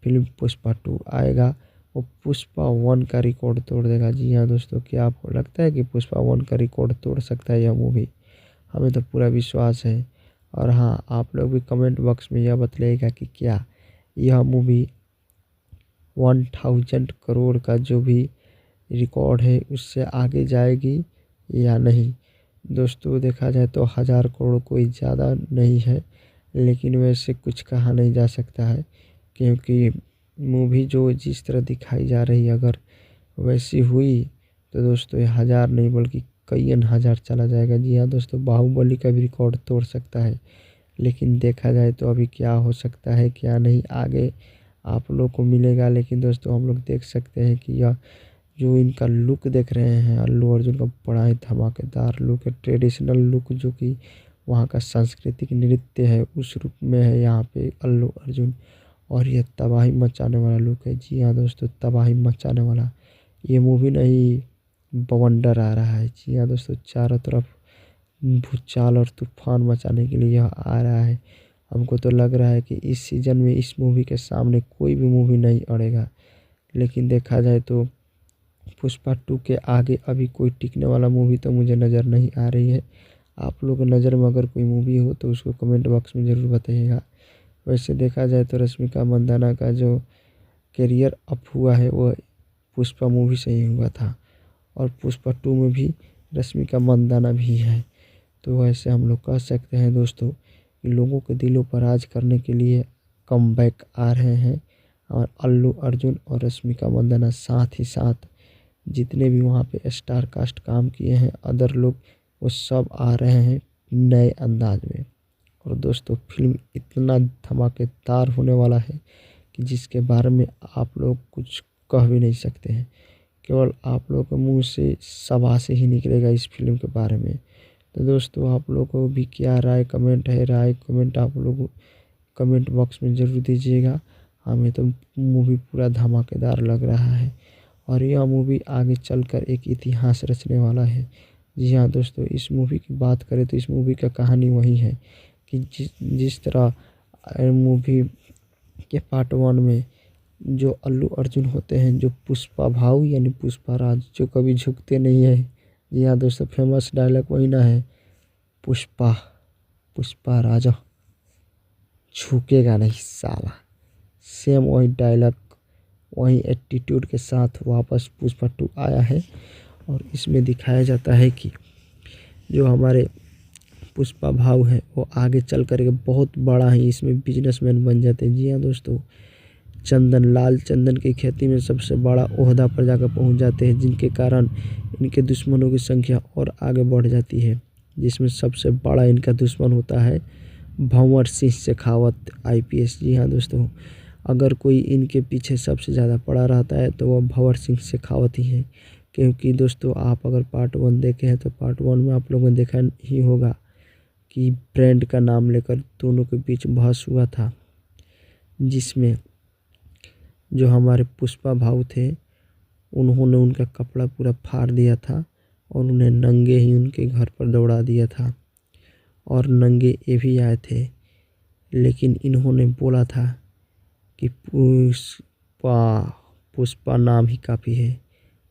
S3: फिल्म पुष्पा 2 आएगा वो पुष्पा 1 का रिकॉर्ड तोड़ देगा? जी हाँ दोस्तों, क्या आपको लगता है कि पुष्पा 1 का रिकॉर्ड तोड़ सकता है यह मूवी? हमें तो पूरा विश्वास है। और हाँ, आप लोग भी कमेंट बॉक्स में यह बतलाइएगा कि क्या यह मूवी 1000 करोड़ का जो भी रिकॉर्ड है उससे आगे जाएगी या नहीं। दोस्तों देखा जाए तो 1000 करोड़ कोई ज़्यादा नहीं है, लेकिन वैसे कुछ कहा नहीं जा सकता है, क्योंकि मूवी जो जिस तरह दिखाई जा रही है अगर वैसी हुई तो दोस्तों ये 1000 नहीं बल्कि कई हज़ार चला जाएगा। जी हाँ दोस्तों, बाहुबली का भी रिकॉर्ड तोड़ सकता है, लेकिन देखा जाए तो अभी क्या हो सकता है क्या नहीं आगे आप लोग को मिलेगा। लेकिन दोस्तों हम लोग देख सकते हैं कि यह जो इनका लुक देख रहे हैं अल्लू अर्जुन का, बड़ा ही धमाकेदार लुक है, ट्रेडिशनल लुक जो कि वहाँ का सांस्कृतिक नृत्य है उस रूप में है यहाँ पे अल्लू अर्जुन। और यह तबाही मचाने वाला लुक है। जी हाँ दोस्तों, तबाही मचाने वाला ये मूवी नहीं बवंडर आ रहा है। जी हाँ दोस्तों, चारों तरफ भूचाल और तूफान मचाने के लिए यह आ रहा है। हमको तो लग रहा है कि इस सीज़न में इस मूवी के सामने कोई भी मूवी नहीं अड़ेगा। लेकिन देखा जाए तो पुष्पा 2 के आगे अभी कोई टिकने वाला मूवी तो मुझे नज़र नहीं आ रही है। आप लोग की नज़र में अगर कोई मूवी हो तो उसको कमेंट बॉक्स में ज़रूर बताइएगा। वैसे देखा जाए तो रश्मिका मंदाना का जो करियर अप हुआ है वो पुष्पा मूवी से ही हुआ था, और पुष्पा 2 में भी रश्मिका मंदाना भी है। तो वैसे हम लोग कह सकते हैं दोस्तों कि लोगों के दिलों पर राज करने के लिए कमबैक आ रहे हैं, और अल्लू अर्जुन और रश्मिका मंदाना साथ ही साथ जितने भी वहाँ पे स्टार कास्ट काम किए हैं अदर लोग, वो सब आ रहे हैं नए अंदाज में। और दोस्तों फिल्म इतना धमाकेदार होने वाला है कि जिसके बारे में आप लोग कुछ कह भी नहीं सकते हैं, केवल आप लोग के मुंह से शाबाशी ही निकलेगा इस फिल्म के बारे में। तो दोस्तों आप लोग को भी क्या राय कमेंट है, राय कमेंट आप लोग कमेंट बॉक्स में ज़रूर दीजिएगा। हमें तो मूवी पूरा धमाकेदार लग रहा है, और यह मूवी आगे चलकर एक इतिहास रचने वाला है। जी हाँ दोस्तों, इस मूवी की बात करें तो इस मूवी का कहानी वही है कि जिस तरह मूवी के पार्ट 1 में जो अल्लू अर्जुन होते हैं, जो पुष्पा भाऊ यानी पुष्पा राज, जो कभी झुकते नहीं है। जी हाँ दोस्तों, फेमस डायलॉग वही ना है, पुष्पा पुष्पा राजा झुकेगा नहीं साला। सेम वही डायलॉग वही एटीट्यूड के साथ वापस पुष्पा 2 आया है। और इसमें दिखाया जाता है कि जो हमारे पुष्पा भाऊ है वो आगे चल कर के बहुत बड़ा ही इसमें बिजनेसमैन बन जाते हैं। जी हाँ दोस्तों, चंदन, लाल चंदन की खेती में सबसे बड़ा ओहदा पर जाकर पहुंच जाते हैं, जिनके कारण इनके दुश्मनों की संख्या और आगे बढ़ जाती है, जिसमें सबसे बड़ा इनका दुश्मन होता है भंवर सिंह शेखावत IPS। जी हाँ दोस्तों, अगर कोई इनके पीछे सबसे ज़्यादा पड़ा रहता है तो वह भंवर सिंह शेखावत ही है। क्योंकि दोस्तों आप अगर पार्ट 1 देखे हैं तो पार्ट 1 में आप लोगों ने देखा ही होगा कि ब्रांड का नाम लेकर दोनों के बीच बहस हुआ था, जिसमें जो हमारे पुष्पा भाऊ थे उन्होंने उनका कपड़ा पूरा फाड़ दिया था और उन्हें नंगे ही उनके घर पर दौड़ा दिया था, और नंगे ये भी आए थे। लेकिन इन्होंने बोला था कि पुष्पा नाम ही काफ़ी है,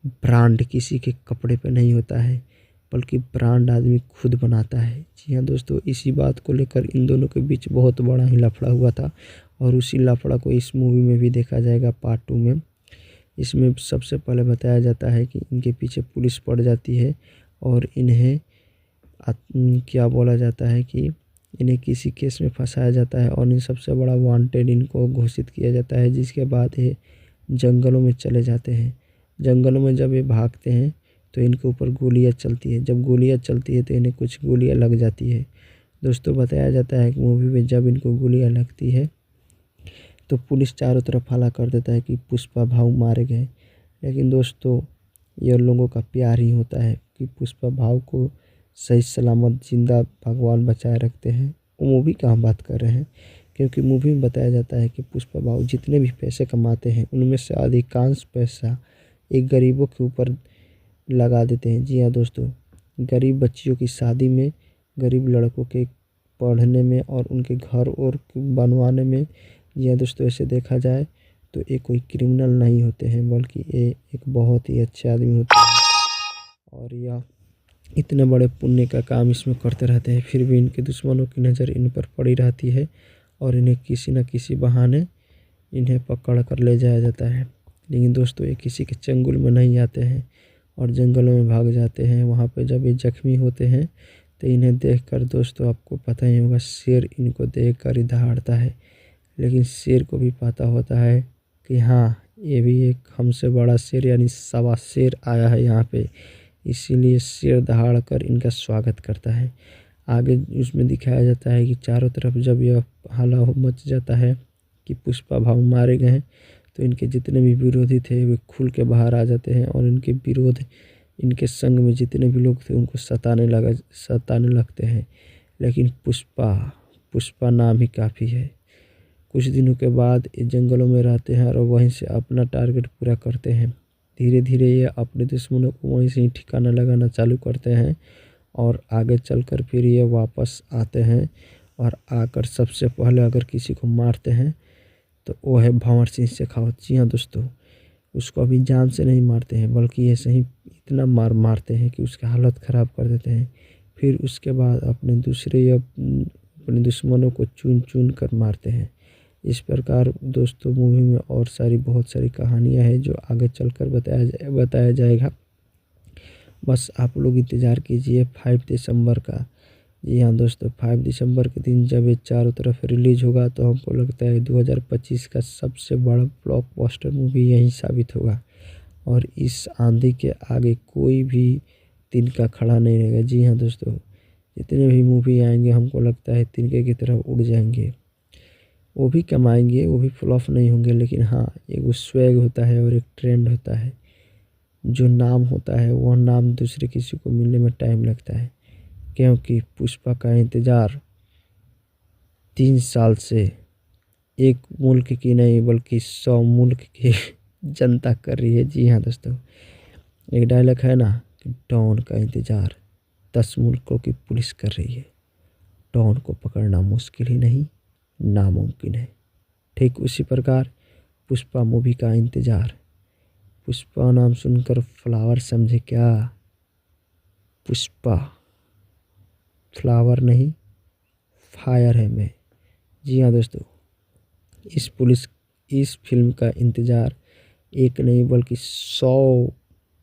S3: ब्रांड किसी के कपड़े पे नहीं होता है, बल्कि ब्रांड आदमी खुद बनाता है। जी हाँ दोस्तों, इसी बात को लेकर इन दोनों के बीच बहुत बड़ा ही लफड़ा हुआ था, और उसी लफड़ा को इस मूवी में भी देखा जाएगा पार्ट 2 में। इसमें सबसे पहले बताया जाता है कि इनके पीछे पुलिस पड़ जाती है और इन्हें क्या बोला जाता है कि इन्हें किसी केस में फंसाया जाता है और इन सबसे बड़ा वांटेड इनको घोषित किया जाता है, जिसके बाद ये जंगलों में चले जाते हैं। जंगलों में जब ये भागते हैं तो इनके ऊपर गोलियां चलती है, जब गोलियां चलती है तो इन्हें कुछ गोलियां लग जाती है। दोस्तों बताया जाता है कि मूवी में जब इनको गोलियां लगती है तो पुलिस चारों तरफ हल्ला कर देता है कि पुष्पा भाऊ मारे गए। लेकिन दोस्तों ये लोगों का प्यार ही होता है कि पुष्पा भाऊ को सही सलामत जिंदा भगवान बचाए रखते हैं। वो मूवी का हम बात कर रहे हैं, क्योंकि मूवी में बताया जाता है कि पुष्पा भाऊ जितने भी पैसे कमाते हैं उनमें से अधिकांश पैसा एक गरीबों के ऊपर लगा देते हैं। जी हाँ दोस्तों, गरीब बच्चियों की शादी में, गरीब लड़कों के पढ़ने में और उनके घर और बनवाने में। जी हाँ दोस्तों, ऐसे देखा जाए तो ये कोई क्रिमिनल नहीं होते हैं, बल्कि ये एक बहुत ही अच्छे आदमी होते हैं, और यह इतने बड़े पुण्य का काम इसमें करते रहते हैं। फिर भी इनके दुश्मनों की नज़र इन पर पड़ी रहती है और इन्हें किसी न किसी बहाने इन्हें पकड़ कर ले जाया जाता है। लेकिन दोस्तों ये किसी के चंगुल में नहीं आते हैं और जंगलों में भाग जाते हैं। वहाँ पे जब ये जख्मी होते हैं तो इन्हें देखकर दोस्तों आपको पता ही होगा, शेर इनको देखकर ही दहाड़ता है। लेकिन शेर को भी पता होता है कि हाँ ये भी एक हमसे बड़ा शेर यानी सवा शेर आया है यहाँ पे, इसीलिए शेर दहाड़ कर इनका स्वागत करता है। आगे उसमें दिखाया जाता है कि चारों तरफ जब यह हल्ला मच जाता है कि पुष्पा भाऊ मारे गए हैं तो इनके जितने भी विरोधी थे वे खुल के बाहर आ जाते हैं और इनके विरोध, इनके संग में जितने भी लोग थे उनको सताने लगते हैं। लेकिन पुष्पा नाम ही काफ़ी है। कुछ दिनों के बाद ये जंगलों में रहते हैं और वहीं से अपना टारगेट पूरा करते हैं। धीरे धीरे ये अपने दुश्मनों को वहीं से ही ठिकाना लगाना चालू करते हैं और आगे चलकर फिर ये वापस आते हैं और आकर सबसे पहले अगर किसी को मारते हैं तो वो है भंवर सिंह शेखावत। जी हाँ दोस्तों, उसको अभी जान से नहीं मारते हैं, बल्कि ऐसे ही इतना मारते हैं कि उसकी हालत ख़राब कर देते हैं। फिर उसके बाद अपने दुश्मनों को चुन चुन कर मारते हैं। इस प्रकार दोस्तों मूवी में और बहुत सारी कहानियाँ हैं जो आगे चलकर बताया जाएगा। बस आप लोग इंतज़ार कीजिए 5 दिसंबर का। जी हाँ दोस्तों, 5 दिसंबर के दिन जब ये चारों तरफ रिलीज होगा तो हमको लगता है 2025 का सबसे बड़ा ब्लॉकबस्टर मूवी यही साबित होगा, और इस आंधी के आगे कोई भी तिनका खड़ा नहीं रहेगा। जी हाँ दोस्तों, जितने भी मूवी आएंगे हमको लगता है तिनके की तरफ उड़ जाएंगे। वो भी कमाएंगे, वो भी फ्लॉप नहीं होंगे, लेकिन हाँ एक स्वैग होता है और एक ट्रेंड होता है। जो नाम होता है वह नाम दूसरे किसी को मिलने में टाइम लगता है, क्योंकि पुष्पा का इंतज़ार 3 साल से एक मुल्क की नहीं बल्कि 100 मुल्क की जनता कर रही है। जी हाँ दोस्तों, एक डायलॉग है ना कि डॉन का इंतज़ार 10 मुल्कों की पुलिस कर रही है। डॉन को पकड़ना मुश्किल ही नहीं, नामुमकिन है। ठीक उसी प्रकार पुष्पा मूवी का इंतज़ार। पुष्पा नाम सुनकर फ्लावर समझे क्या? पुष्पा फ्लावर नहीं, फायर है मैं। जी हाँ दोस्तों, इस फिल्म का इंतज़ार एक नहीं बल्कि 100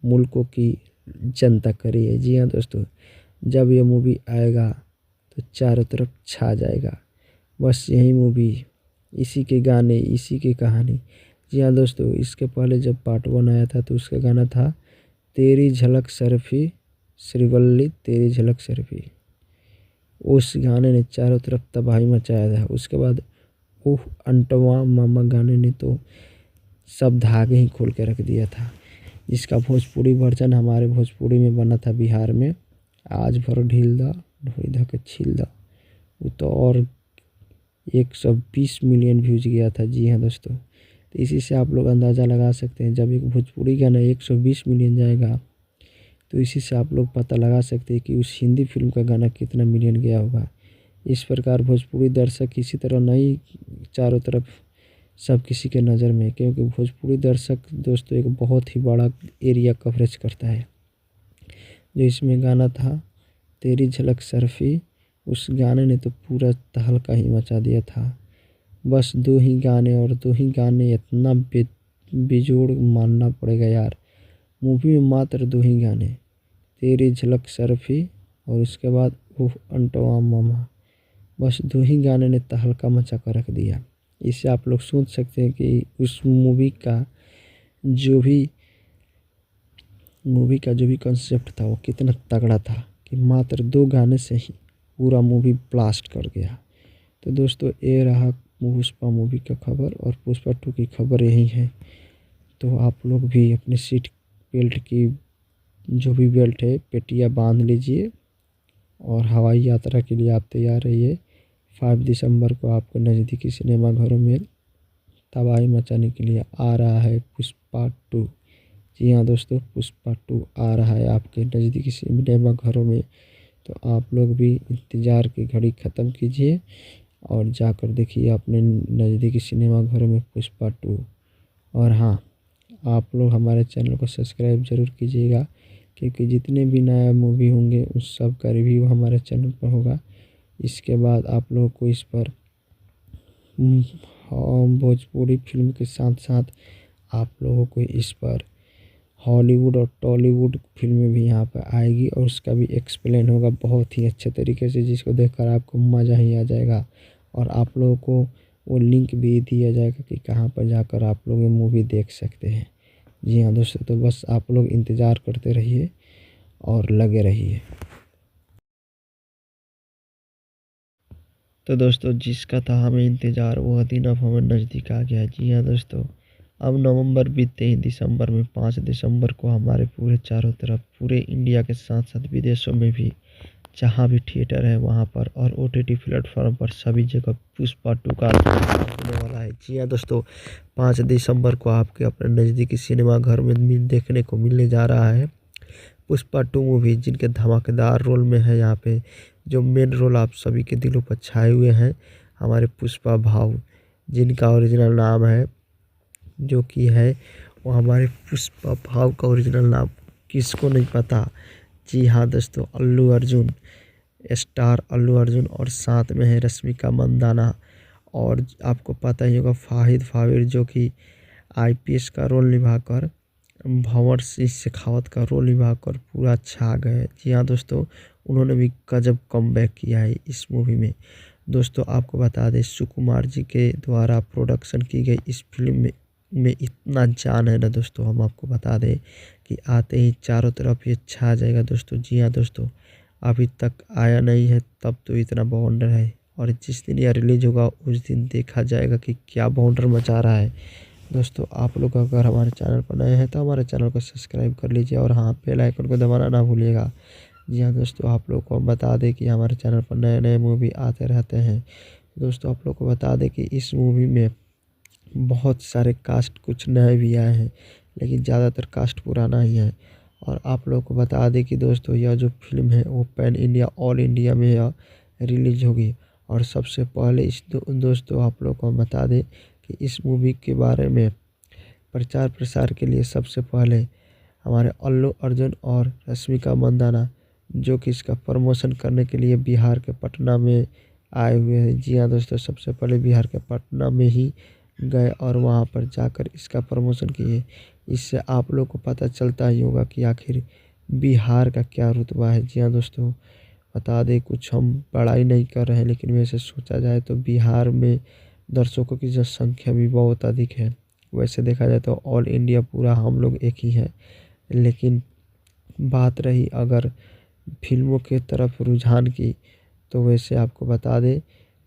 S3: मुल्कों की जनता करी है। जी हाँ दोस्तों, जब यह मूवी आएगा तो चारों तरफ छा जाएगा। बस यही मूवी, इसी के गाने, इसी की कहानी जी हाँ दोस्तों, इसके पहले जब पार्ट 1 आया था तो उसका गाना था तेरी झलक सरफी श्रीवल्ली तेरी झलक सरफी। उस गाने ने चारों तरफ तबाही मचाया था। उसके बाद ओह अंटवा मामा गाने ने तो सब धागे ही खोल के रख दिया था। जिसका भोजपुरी वर्जन हमारे भोजपुरी में बना था बिहार में, आज भर ढील दा ढोई धा के छील दा, वो तो और 120 मिलियन व्यूज गया था। जी हाँ दोस्तों, तो इसी से आप लोग अंदाज़ा लगा सकते हैं, जब एक भोजपुरी गाना 120 मिलियन जाएगा तो इसी से आप लोग पता लगा सकते हैं कि उस हिंदी फिल्म का गाना कितना मिलियन गया होगा। इस प्रकार भोजपुरी दर्शक इसी तरह नहीं चारों तरफ सब किसी के नज़र में, क्योंकि भोजपुरी दर्शक दोस्तों एक बहुत ही बड़ा एरिया कवरेज करता है। जो इसमें गाना था तेरी झलक सरफी, उस गाने ने तो पूरा तहलका ही मचा दिया था। बस 2 ही गाने और 2 ही गाने इतना बेजोड़ मानना पड़ेगा यार। मूवी में मात्र 2 ही गाने, तेरी झलक सरफी और उसके बाद उफ अंटवा मामा, बस 2 ही गाने ने तहलका मचा कर रख दिया। इससे आप लोग सोच सकते हैं कि उस मूवी का जो भी कंसेप्ट था वो कितना तगड़ा था कि मात्र 2 गाने से ही पूरा मूवी ब्लास्ट कर गया। तो दोस्तों ये रहा पुष्पा मूवी का खबर, और पुष्पा 2 की खबर यही है। तो आप लोग भी अपने सीट बेल्ट की जो भी बेल्ट है पेटियाँ बांध लीजिए और हवाई यात्रा के लिए आप तैयार रहिए। 5 दिसंबर को आपको नज़दीकी सिनेमाघरों में तबाही मचाने के लिए आ रहा है पुष्पा 2। जी हाँ दोस्तों, पुष्पा 2 आ रहा है आपके नज़दीकी सिनेमाघरों में। तो आप लोग भी इंतज़ार की घड़ी ख़त्म कीजिए और जाकर देखिए अपने नज़दीकी सिनेमाघरों में पुष्पा 2। और हाँ, आप लोग हमारे चैनल को सब्सक्राइब ज़रूर कीजिएगा, क्योंकि जितने भी नया मूवी होंगे उस सब का रिव्यू हमारे चैनल पर होगा। इसके बाद आप लोगों को इस पर भोजपुरी फिल्म के साथ साथ आप लोगों को इस पर हॉलीवुड और टॉलीवुड फिल्में भी यहाँ पर आएगी और उसका भी एक्सप्लेन होगा बहुत ही अच्छे तरीके से, जिसको देखकर आपको मज़ा ही आ जाएगा। और आप लोगों को वो लिंक भी दिया जाएगा कि कहाँ पर जाकर आप लोग ये मूवी देख सकते हैं। जी हाँ दोस्तों, तो बस आप लोग इंतज़ार करते रहिए और लगे रहिए। तो दोस्तों जिसका था हमें इंतज़ार वह दिन अब हमें नज़दीक आ गया है। जी हाँ दोस्तों, अब नवंबर बीतते ही दिसंबर में 5 दिसंबर को हमारे पूरे चारों तरफ पूरे इंडिया के साथ साथ विदेशों में भी जहाँ भी थिएटर है वहाँ पर और OTT प्लेटफॉर्म पर सभी जगह पुष्पा 2 का होने वाला है। जी हाँ दोस्तों, 5 दिसंबर को आपके अपने नज़दीकी सिनेमाघर में देखने को मिलने जा रहा है पुष्पा 2 मूवी, जिनके धमाकेदार रोल में है यहाँ पे जो मेन रोल आप सभी के दिलों पर छाए हुए हैं हमारे पुष्पा भाव, जिनका ओरिजिनल नाम है जो कि है वो हमारे पुष्पा भाव का ओरिजिनल नाम किसको नहीं पता। जी हाँ दोस्तों, अल्लू अर्जुन, स्टार अल्लू अर्जुन, और साथ में है रश्मिका मंदाना, और आपको पता ही होगा फाहिद फाविर जो कि IPS का रोल निभाकर भंवर सिंह शेखावत का रोल निभाकर पूरा छा गए। जी हाँ दोस्तों, उन्होंने भी गजब कमबैक किया है इस मूवी में। दोस्तों आपको बता दें सुकुमार जी के द्वारा प्रोडक्शन की गई इस फिल्म में इतना जान है ना दोस्तों, हम आपको बता दें कि आते ही चारों तरफ ये छा जाएगा दोस्तों। जी हाँ दोस्तों, अभी तक आया नहीं है तब तो इतना बाउंडर है, और जिस दिन यह रिलीज होगा उस दिन देखा जाएगा कि क्या बाउंडर मचा रहा है। दोस्तों आप लोग अगर हमारे चैनल पर नए हैं तो हमारे चैनल को सब्सक्राइब कर लीजिए और हाँ बेल आइकन को दबाना ना भूलिएगा। जी हाँ दोस्तों, आप लोग को बता दें कि हमारे चैनल पर नए नए मूवी आते रहते हैं। दोस्तों आप लोग को बता दें कि इस मूवी में बहुत सारे कास्ट कुछ नए भी आए हैं, लेकिन ज़्यादातर कास्ट पुराना ही है। और आप लोग को बता दें कि दोस्तों यह जो फिल्म है वो पैन इंडिया ऑल इंडिया में यह रिलीज होगी। और सबसे पहले दोस्तों आप लोग को बता दें कि इस मूवी के बारे में प्रचार प्रसार के लिए सबसे पहले हमारे अल्लू अर्जुन और रश्मिका मंदाना जो कि इसका प्रमोशन करने के लिए बिहार के पटना में आए हुए हैं। जी हाँ दोस्तों, सबसे पहले बिहार के पटना में ही गए और वहाँ पर जाकर इसका प्रमोशन किए। इससे आप लोग को पता चलता ही होगा कि आखिर बिहार का क्या रुतबा है। जी हाँ दोस्तों, बता दें कुछ हम बड़ाई नहीं कर रहे हैं, लेकिन वैसे सोचा जाए तो बिहार में दर्शकों की जनसंख्या भी बहुत अधिक है। वैसे देखा जाए तो ऑल इंडिया पूरा हम लोग एक ही है, लेकिन बात रही अगर फिल्मों के तरफ रुझान की, तो वैसे आपको बता दें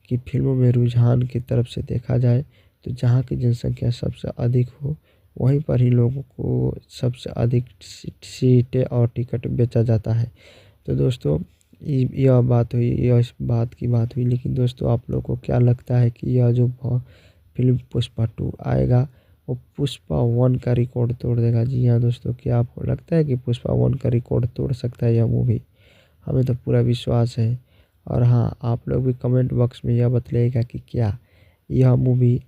S3: कि फिल्मों में रुझान की तरफ से देखा जाए तो जहाँ की जनसंख्या सबसे अधिक हो वहीं पर ही लोगों को सबसे अधिक सीटें और टिकट बेचा जाता है। तो दोस्तों यह बात हुई, यह इस बात की बात हुई, लेकिन दोस्तों आप लोगों को क्या लगता है कि यह जो फिल्म पुष्पा 2 आएगा वो पुष्पा 1 का रिकॉर्ड तोड़ देगा? जी हाँ दोस्तों, क्या आपको लगता है कि पुष्पा 1 का रिकॉर्ड तोड़ सकता है यह मूवी? हमें तो पूरा विश्वास है। और हाँ, आप लोग भी कमेंट बॉक्स में यह बतलाइएगा कि क्या यह मूवी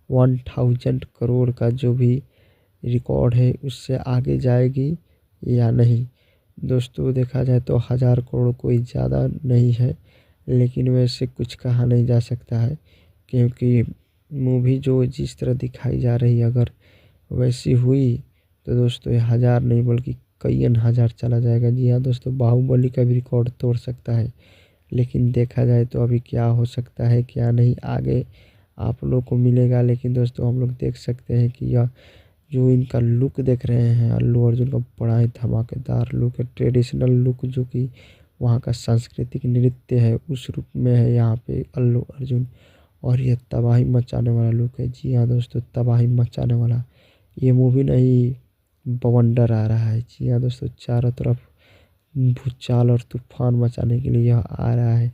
S3: 1000 करोड़ का जो भी रिकॉर्ड है उससे आगे जाएगी या नहीं। दोस्तों देखा जाए तो 1000 करोड़ कोई ज़्यादा नहीं है, लेकिन वैसे कुछ कहा नहीं जा सकता है, क्योंकि मूवी जो जिस तरह दिखाई जा रही है अगर वैसी हुई तो दोस्तों ये 1000 नहीं बल्कि कईयन हज़ार चला जाएगा। जी हाँ दोस्तों, बाहुबली का भी रिकॉर्ड तोड़ सकता है, लेकिन देखा जाए तो अभी क्या हो सकता है क्या नहीं आगे आप लोग को मिलेगा। लेकिन दोस्तों हम लोग देख सकते हैं कि यह जो इनका लुक देख रहे हैं अल्लू अर्जुन का बड़ा ही धमाकेदार लुक है, ट्रेडिशनल लुक जो कि वहाँ का सांस्कृतिक नृत्य है उस रूप में है यहाँ पे अल्लू अर्जुन, और ये तबाही मचाने वाला लुक है। जी हाँ दोस्तों, तबाही मचाने वाला ये मूवी नहीं बवंडर आ रहा है। जी हाँ दोस्तों, चारों तरफ भूचाल और तूफान मचाने के लिए यह आ रहा है।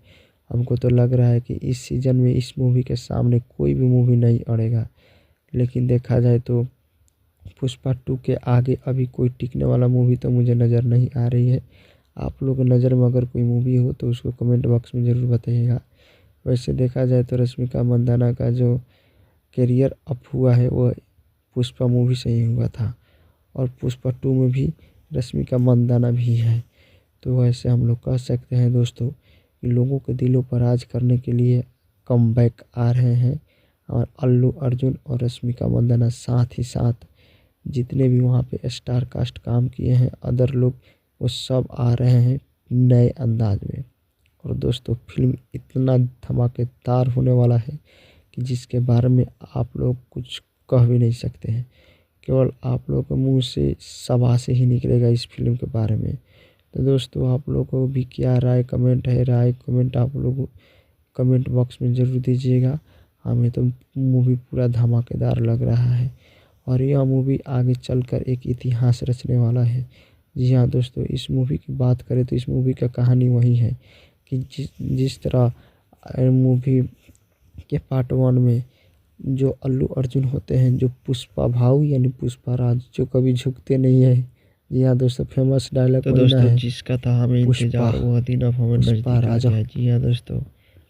S3: हमको तो लग रहा है कि इस सीज़न में इस मूवी के सामने कोई भी मूवी नहीं अड़ेगा। लेकिन देखा जाए तो पुष्पा 2 के आगे अभी कोई टिकने वाला मूवी तो मुझे नज़र नहीं आ रही है। आप लोगों की नज़र में अगर कोई मूवी हो तो उसको कमेंट बॉक्स में ज़रूर बताइएगा। वैसे देखा जाए तो रश्मिका मंदाना का जो करियर अप हुआ है वो पुष्पा मूवी से ही हुआ था, और पुष्पा 2 में भी रश्मिका मंदाना भी है। तो वैसे हम लोग कह सकते हैं दोस्तों कि लोगों के दिलों पर राज करने के लिए कमबैक आ रहे हैं, और अल्लू अर्जुन और रश्मिका मंदाना साथ ही साथ जितने भी वहाँ पे स्टार कास्ट काम किए हैं अदर लोग वो सब आ रहे हैं नए अंदाज में। और दोस्तों फिल्म इतना धमाकेदार होने वाला है कि जिसके बारे में आप लोग कुछ कह भी नहीं सकते हैं, केवल आप लोगों के मुंह से शाबाशी ही निकलेगा इस फिल्म के बारे में। तो दोस्तों आप लोगों को भी क्या राय कमेंट है, राय कमेंट आप लोग कमेंट बॉक्स में ज़रूर दीजिएगा। हमें तो मूवी पूरा धमाकेदार लग रहा है, और यह मूवी आगे चलकर एक इतिहास रचने वाला है। जी हाँ दोस्तों, इस मूवी की बात करें तो इस मूवी का कहानी वही है कि जिस तरह मूवी के पार्ट 1 में जो अल्लू अर्जुन होते हैं, जो पुष्पा भाऊ यानी पुष्पा राज, जो कभी झुकते नहीं है। जी हाँ दोस्तों, फेमस डायलॉग
S4: तो दोस्तों जिसका था हमें इंतजार वह दिन अब हमें नजदीक आ गया। जी हाँ दोस्तों,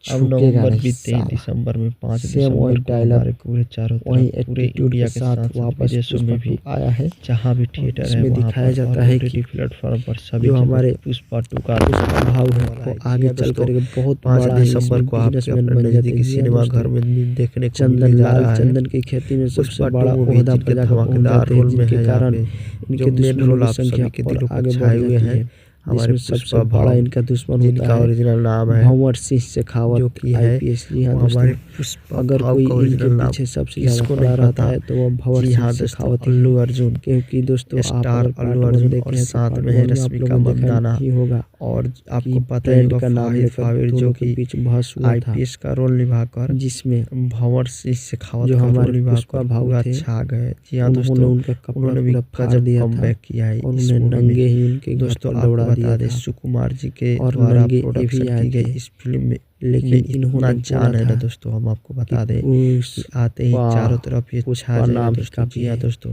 S4: अब नवंबर बीतते ही दिसंबर में 5 दिसंबर को हमारे पूरे चारों तरफ पूरे इंडिया के साथ वापस विदेशों में भी आया है। जहाँ भी थिएटर है वहाँ दिखाया जाता है कि प्लेटफॉर्म पर सभी जो हमारे पुष्पा 2 का भाव है वो आगे चलकर बहुत 5 दिसंबर को आपके अपने नजदीकी सिनेमा घर में देखने को मिलने जा रहा है।
S3: चंदन की खेती में सबसे बड़ा ओहदा
S4: धमाकेदार रोल में है, कारण इनके मेन रोल आप सभी के दिलों पर छाए हुए हैं। हमारे
S3: सबसे बड़ा इनका दुश्मन
S4: जिनका ओरिजिनल नाम है
S3: भंवर सिंह शेखावत
S4: जो कि है
S3: IPS। जी हाँ
S4: हमारे
S3: दोस्तों, अगर कोई इनके पीछे सबसे ज़्यादा खड़ा रहता है तो वो भंवर सिंह शेखावत
S4: अल्लू अर्जुन,
S3: क्योंकि दोस्तों
S4: स्टार अल्लू अर्जुन और साथ में है रश्मिका मंदाना
S3: ही होगा।
S4: और आपको पता है
S3: का नाम
S4: फाविर जो कि
S3: बीच बहस हुआ था,
S4: IPS का रोल निभाकर
S3: जिसमें
S4: भंवर सिंह शेखावत
S3: जो हमारे
S4: पुष्पा भाऊ थे छा गए। जी हाँ दोस्तों,
S3: उनका
S4: उन्होंने भी गजब कमबैक किया है।
S3: उन्होंने नंगे ही उनके
S4: दोस्तों दौड़ा दिया था सुकुमार जी के
S3: और
S4: द्वारा
S3: नंगे
S4: प्रोडक्शन की गई इस फिल्म में।
S3: लेकिन
S4: इन्होंने जान है ना दोस्तों, हम आपको बता दें कि आते ही चारों तरफ ये छा
S3: नाम
S4: दोस्तों। जी हाँ दोस्तों,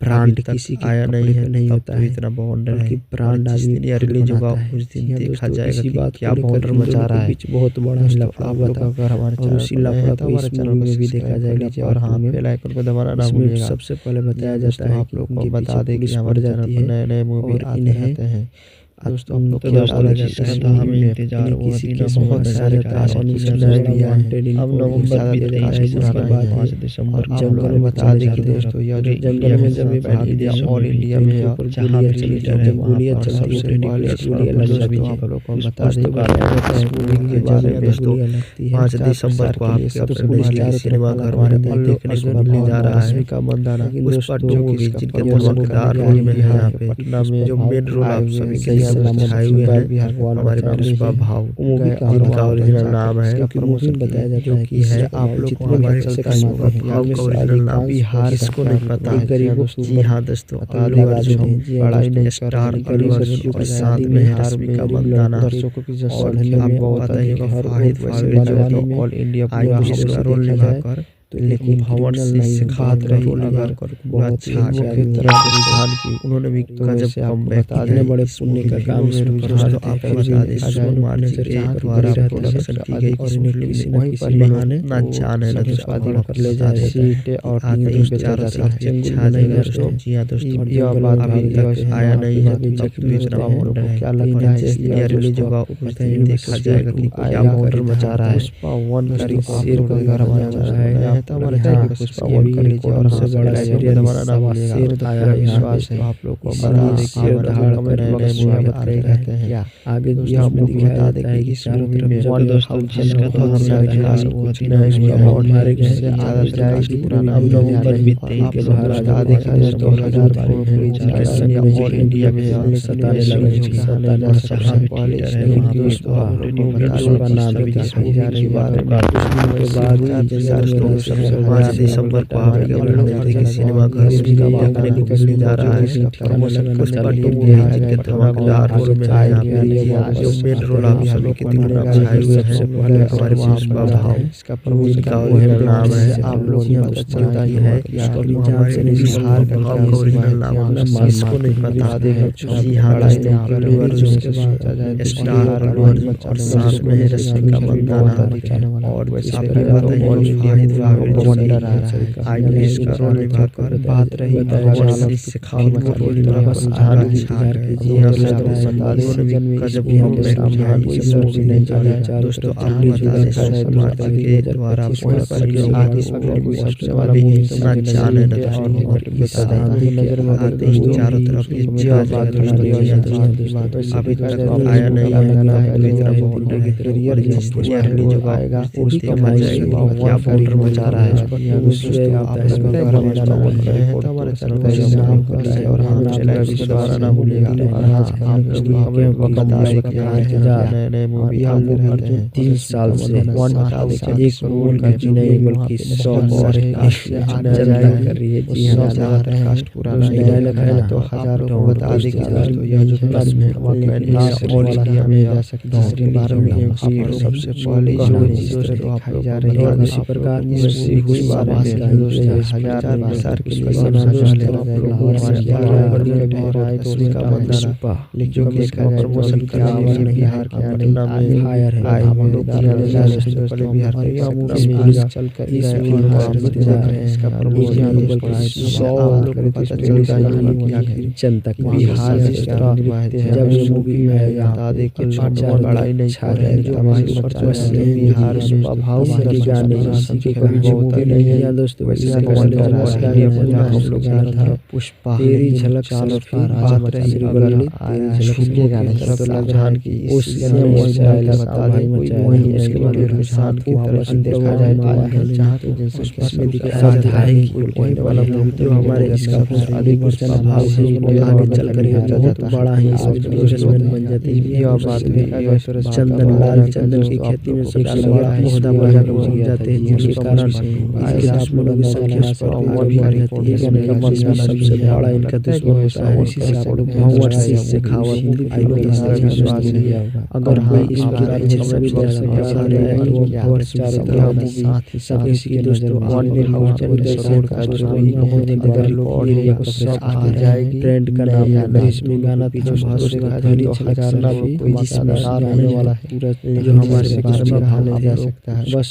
S3: ब्रांड किसी के
S4: आया नहीं है
S3: नहीं होता है,
S4: इतना बॉन्डर है।
S3: ब्रांड
S4: जिस दिन ये रिलीज होगा उस दिन देखा जाएगा कि क्या बॉन्डर मचा रहा है।
S3: बहुत बड़ा लफड़ा हुआ था,
S4: अगर हमारे
S3: और उसी लफड़ा को हमारे चैनल में भी देखा जाएगा।
S4: और हाँ, बेल आइकन को दबाना ना भूलिएगा।
S3: सबसे पहले बताया जाता है
S4: आप लोग को बता दें कि हमारे चैनल पर नए नए मूवी आते रहते हैं।
S3: दोस्तों आप लोग क्या बोला जाता है, तो हमें इंतजार हुआ थी ना, बहुत सारे अब नवंबर बीत गया है, जिसके बाद 5 दिसंबर को
S4: जंगल में बता दें कि दोस्तों यह जो जंगल में जब ये भागते हैं ऑल इंडिया में
S3: जहाँ भी लीडर है वहाँ पर सबसे पहले
S4: गोलियां लग जाती है। आप लोग को बता दें के बारे में दोस्तों 5 दिसंबर को आपके अपने पहले सिनेमा घर में देखने को मिलने जा रहा है का बंदाना पुष्पा 2 मूवी जिनके धमाकेदार रोल में है यहाँ पे पटना में जो मेन रोल आप सभी के लिए दिखाए हुए हैं हमारे पुष्पा भाव जिनका ओरिजिनल नाम है बताया जाता है कि है आप लोग को हमारे भाव का ओरिजिनल नाम बिहार इसको नहीं पता है। जी हाँ दोस्तों, अल्लू अर्जुन पढ़ाई नहीं स्टार अल्लू अर्जुन के साथ में है रश्मिका मंदाना और आपको पता है कि फाहिद फाहिद जो है ऑल इंडिया पूरा रोल निभाकर लेकिन भवन से सिखात रही अगर बहुत अच्छा किरदार की उन्होंने भी गजब कमबैक किया। बड़े पुण्य का काम शुरू करा तो आप बता दें सोनू माने के द्वारा प्रोडक्शन की गई इस फिल्म वहीं पर बहाने ना जाने ना दोस्तों कर ले जाए सीटें और टीम चारों तरफ अच्छा नहीं दोस्तों। जी हां दोस्तों, यह बात अभी तक आया नहीं है तो जब तो इतना मोड़ क्या लगता है इसलिए रिलीज होगा देखा जाएगा कि क्या मोड़ मचा रहा है। पुष्पा 1 का शेर का घर मचा रहा है तो हमारे पुष्पा 1 का लीजिए और सबसे बड़ा सीरियल हमारा नाम शेर आया है। विश्वास है आप लोग को बता दें शेर दहाड़ में नए मूवी बता रहते हैं आगे भी हमें दिखाया देता है कि चारों तरफ दोस्तों जिसका तो हमने विकास बहुत ही नया हमारे घर से आदत जाए कि पुराना नवंबर बीतते ही के बाहर बता देखा जाए तो 2022 और इंडिया में सताने लगे पहले इसमें दोस्तों का नाम दिखाई जा रही बात के बाद 5 दिसंबर को आपके अपने सिनेमा घर में देखने को मिलने जा रहा है। प्रमोशन पुष्पा 2 मूवी के धमाकेदार रोल में है जो मेन रोल आप सभी के दिखाए हुए हैं हमारे पुष्पा भाव इसका प्रमोशन का ओरिजिनल नाम है आप लोग पता चलता ही है हमारे बिहार का ओरिजिनल नाम इसको नहीं पता देगा। जी हाँ दोस्तों, अल्लू अर्जुन के स्टार अल्लू अर्जुन और साथ में रश्मिका मंदाना और आपको पता ही फाहिद वंडर आईपीएस का रोल निभाकर बात रही भगवान सिखावत का रोल निभाकर दोस्तों आप बता दें माता के द्वारा सबसे वाला इतना जाने आते ही चारों तरफ अभी तक आया नहीं आएगा क्या फोल्डर मचा रहा है हमारे चैनल का सब्सक्राइब कर लें और हमारे चैनल द्वारा ना भूलिएगा। नए मूवी आते रहते हैं 3 साल से एक रोल का नहीं बल्कि 100 और कर रही है। जी हाँ कास्ट पूरा नहीं तो हजार को बता दें तो यह जो प्लस में ऑल इंडिया में जा सकते हैं सबसे पहले दिखाई जा रही है इसी प्रकार हुई हजार के लिए जो कि इसका प्रमोशन करने बिहार के पटना में हायर है बिहार चलकर इस फिल्म इसका प्रमोशन जनता बिहार जब ये मूवी में बता दे कि लड़ाई नहीं छा रहे बिहार भाव के गाने दोस्तों पुष्पा तेरी झलक हमारे इसका आगे चलकर बहुत बड़ा ही बन जाती है। चंदन लाल चंदन की खेती में सबसे बड़ा पौधा पहुंच जाते हैं जिसके कारण सबसे बड़ा इनका दुश्मन होता है। इसी से आप लोग भगवान से खावत अगर कोई इस प्रकार के सभी साथ ही दोस्तों ट्रेंड का नाम है इसमें गाना पीछे जो हमारे जा सकता है बस।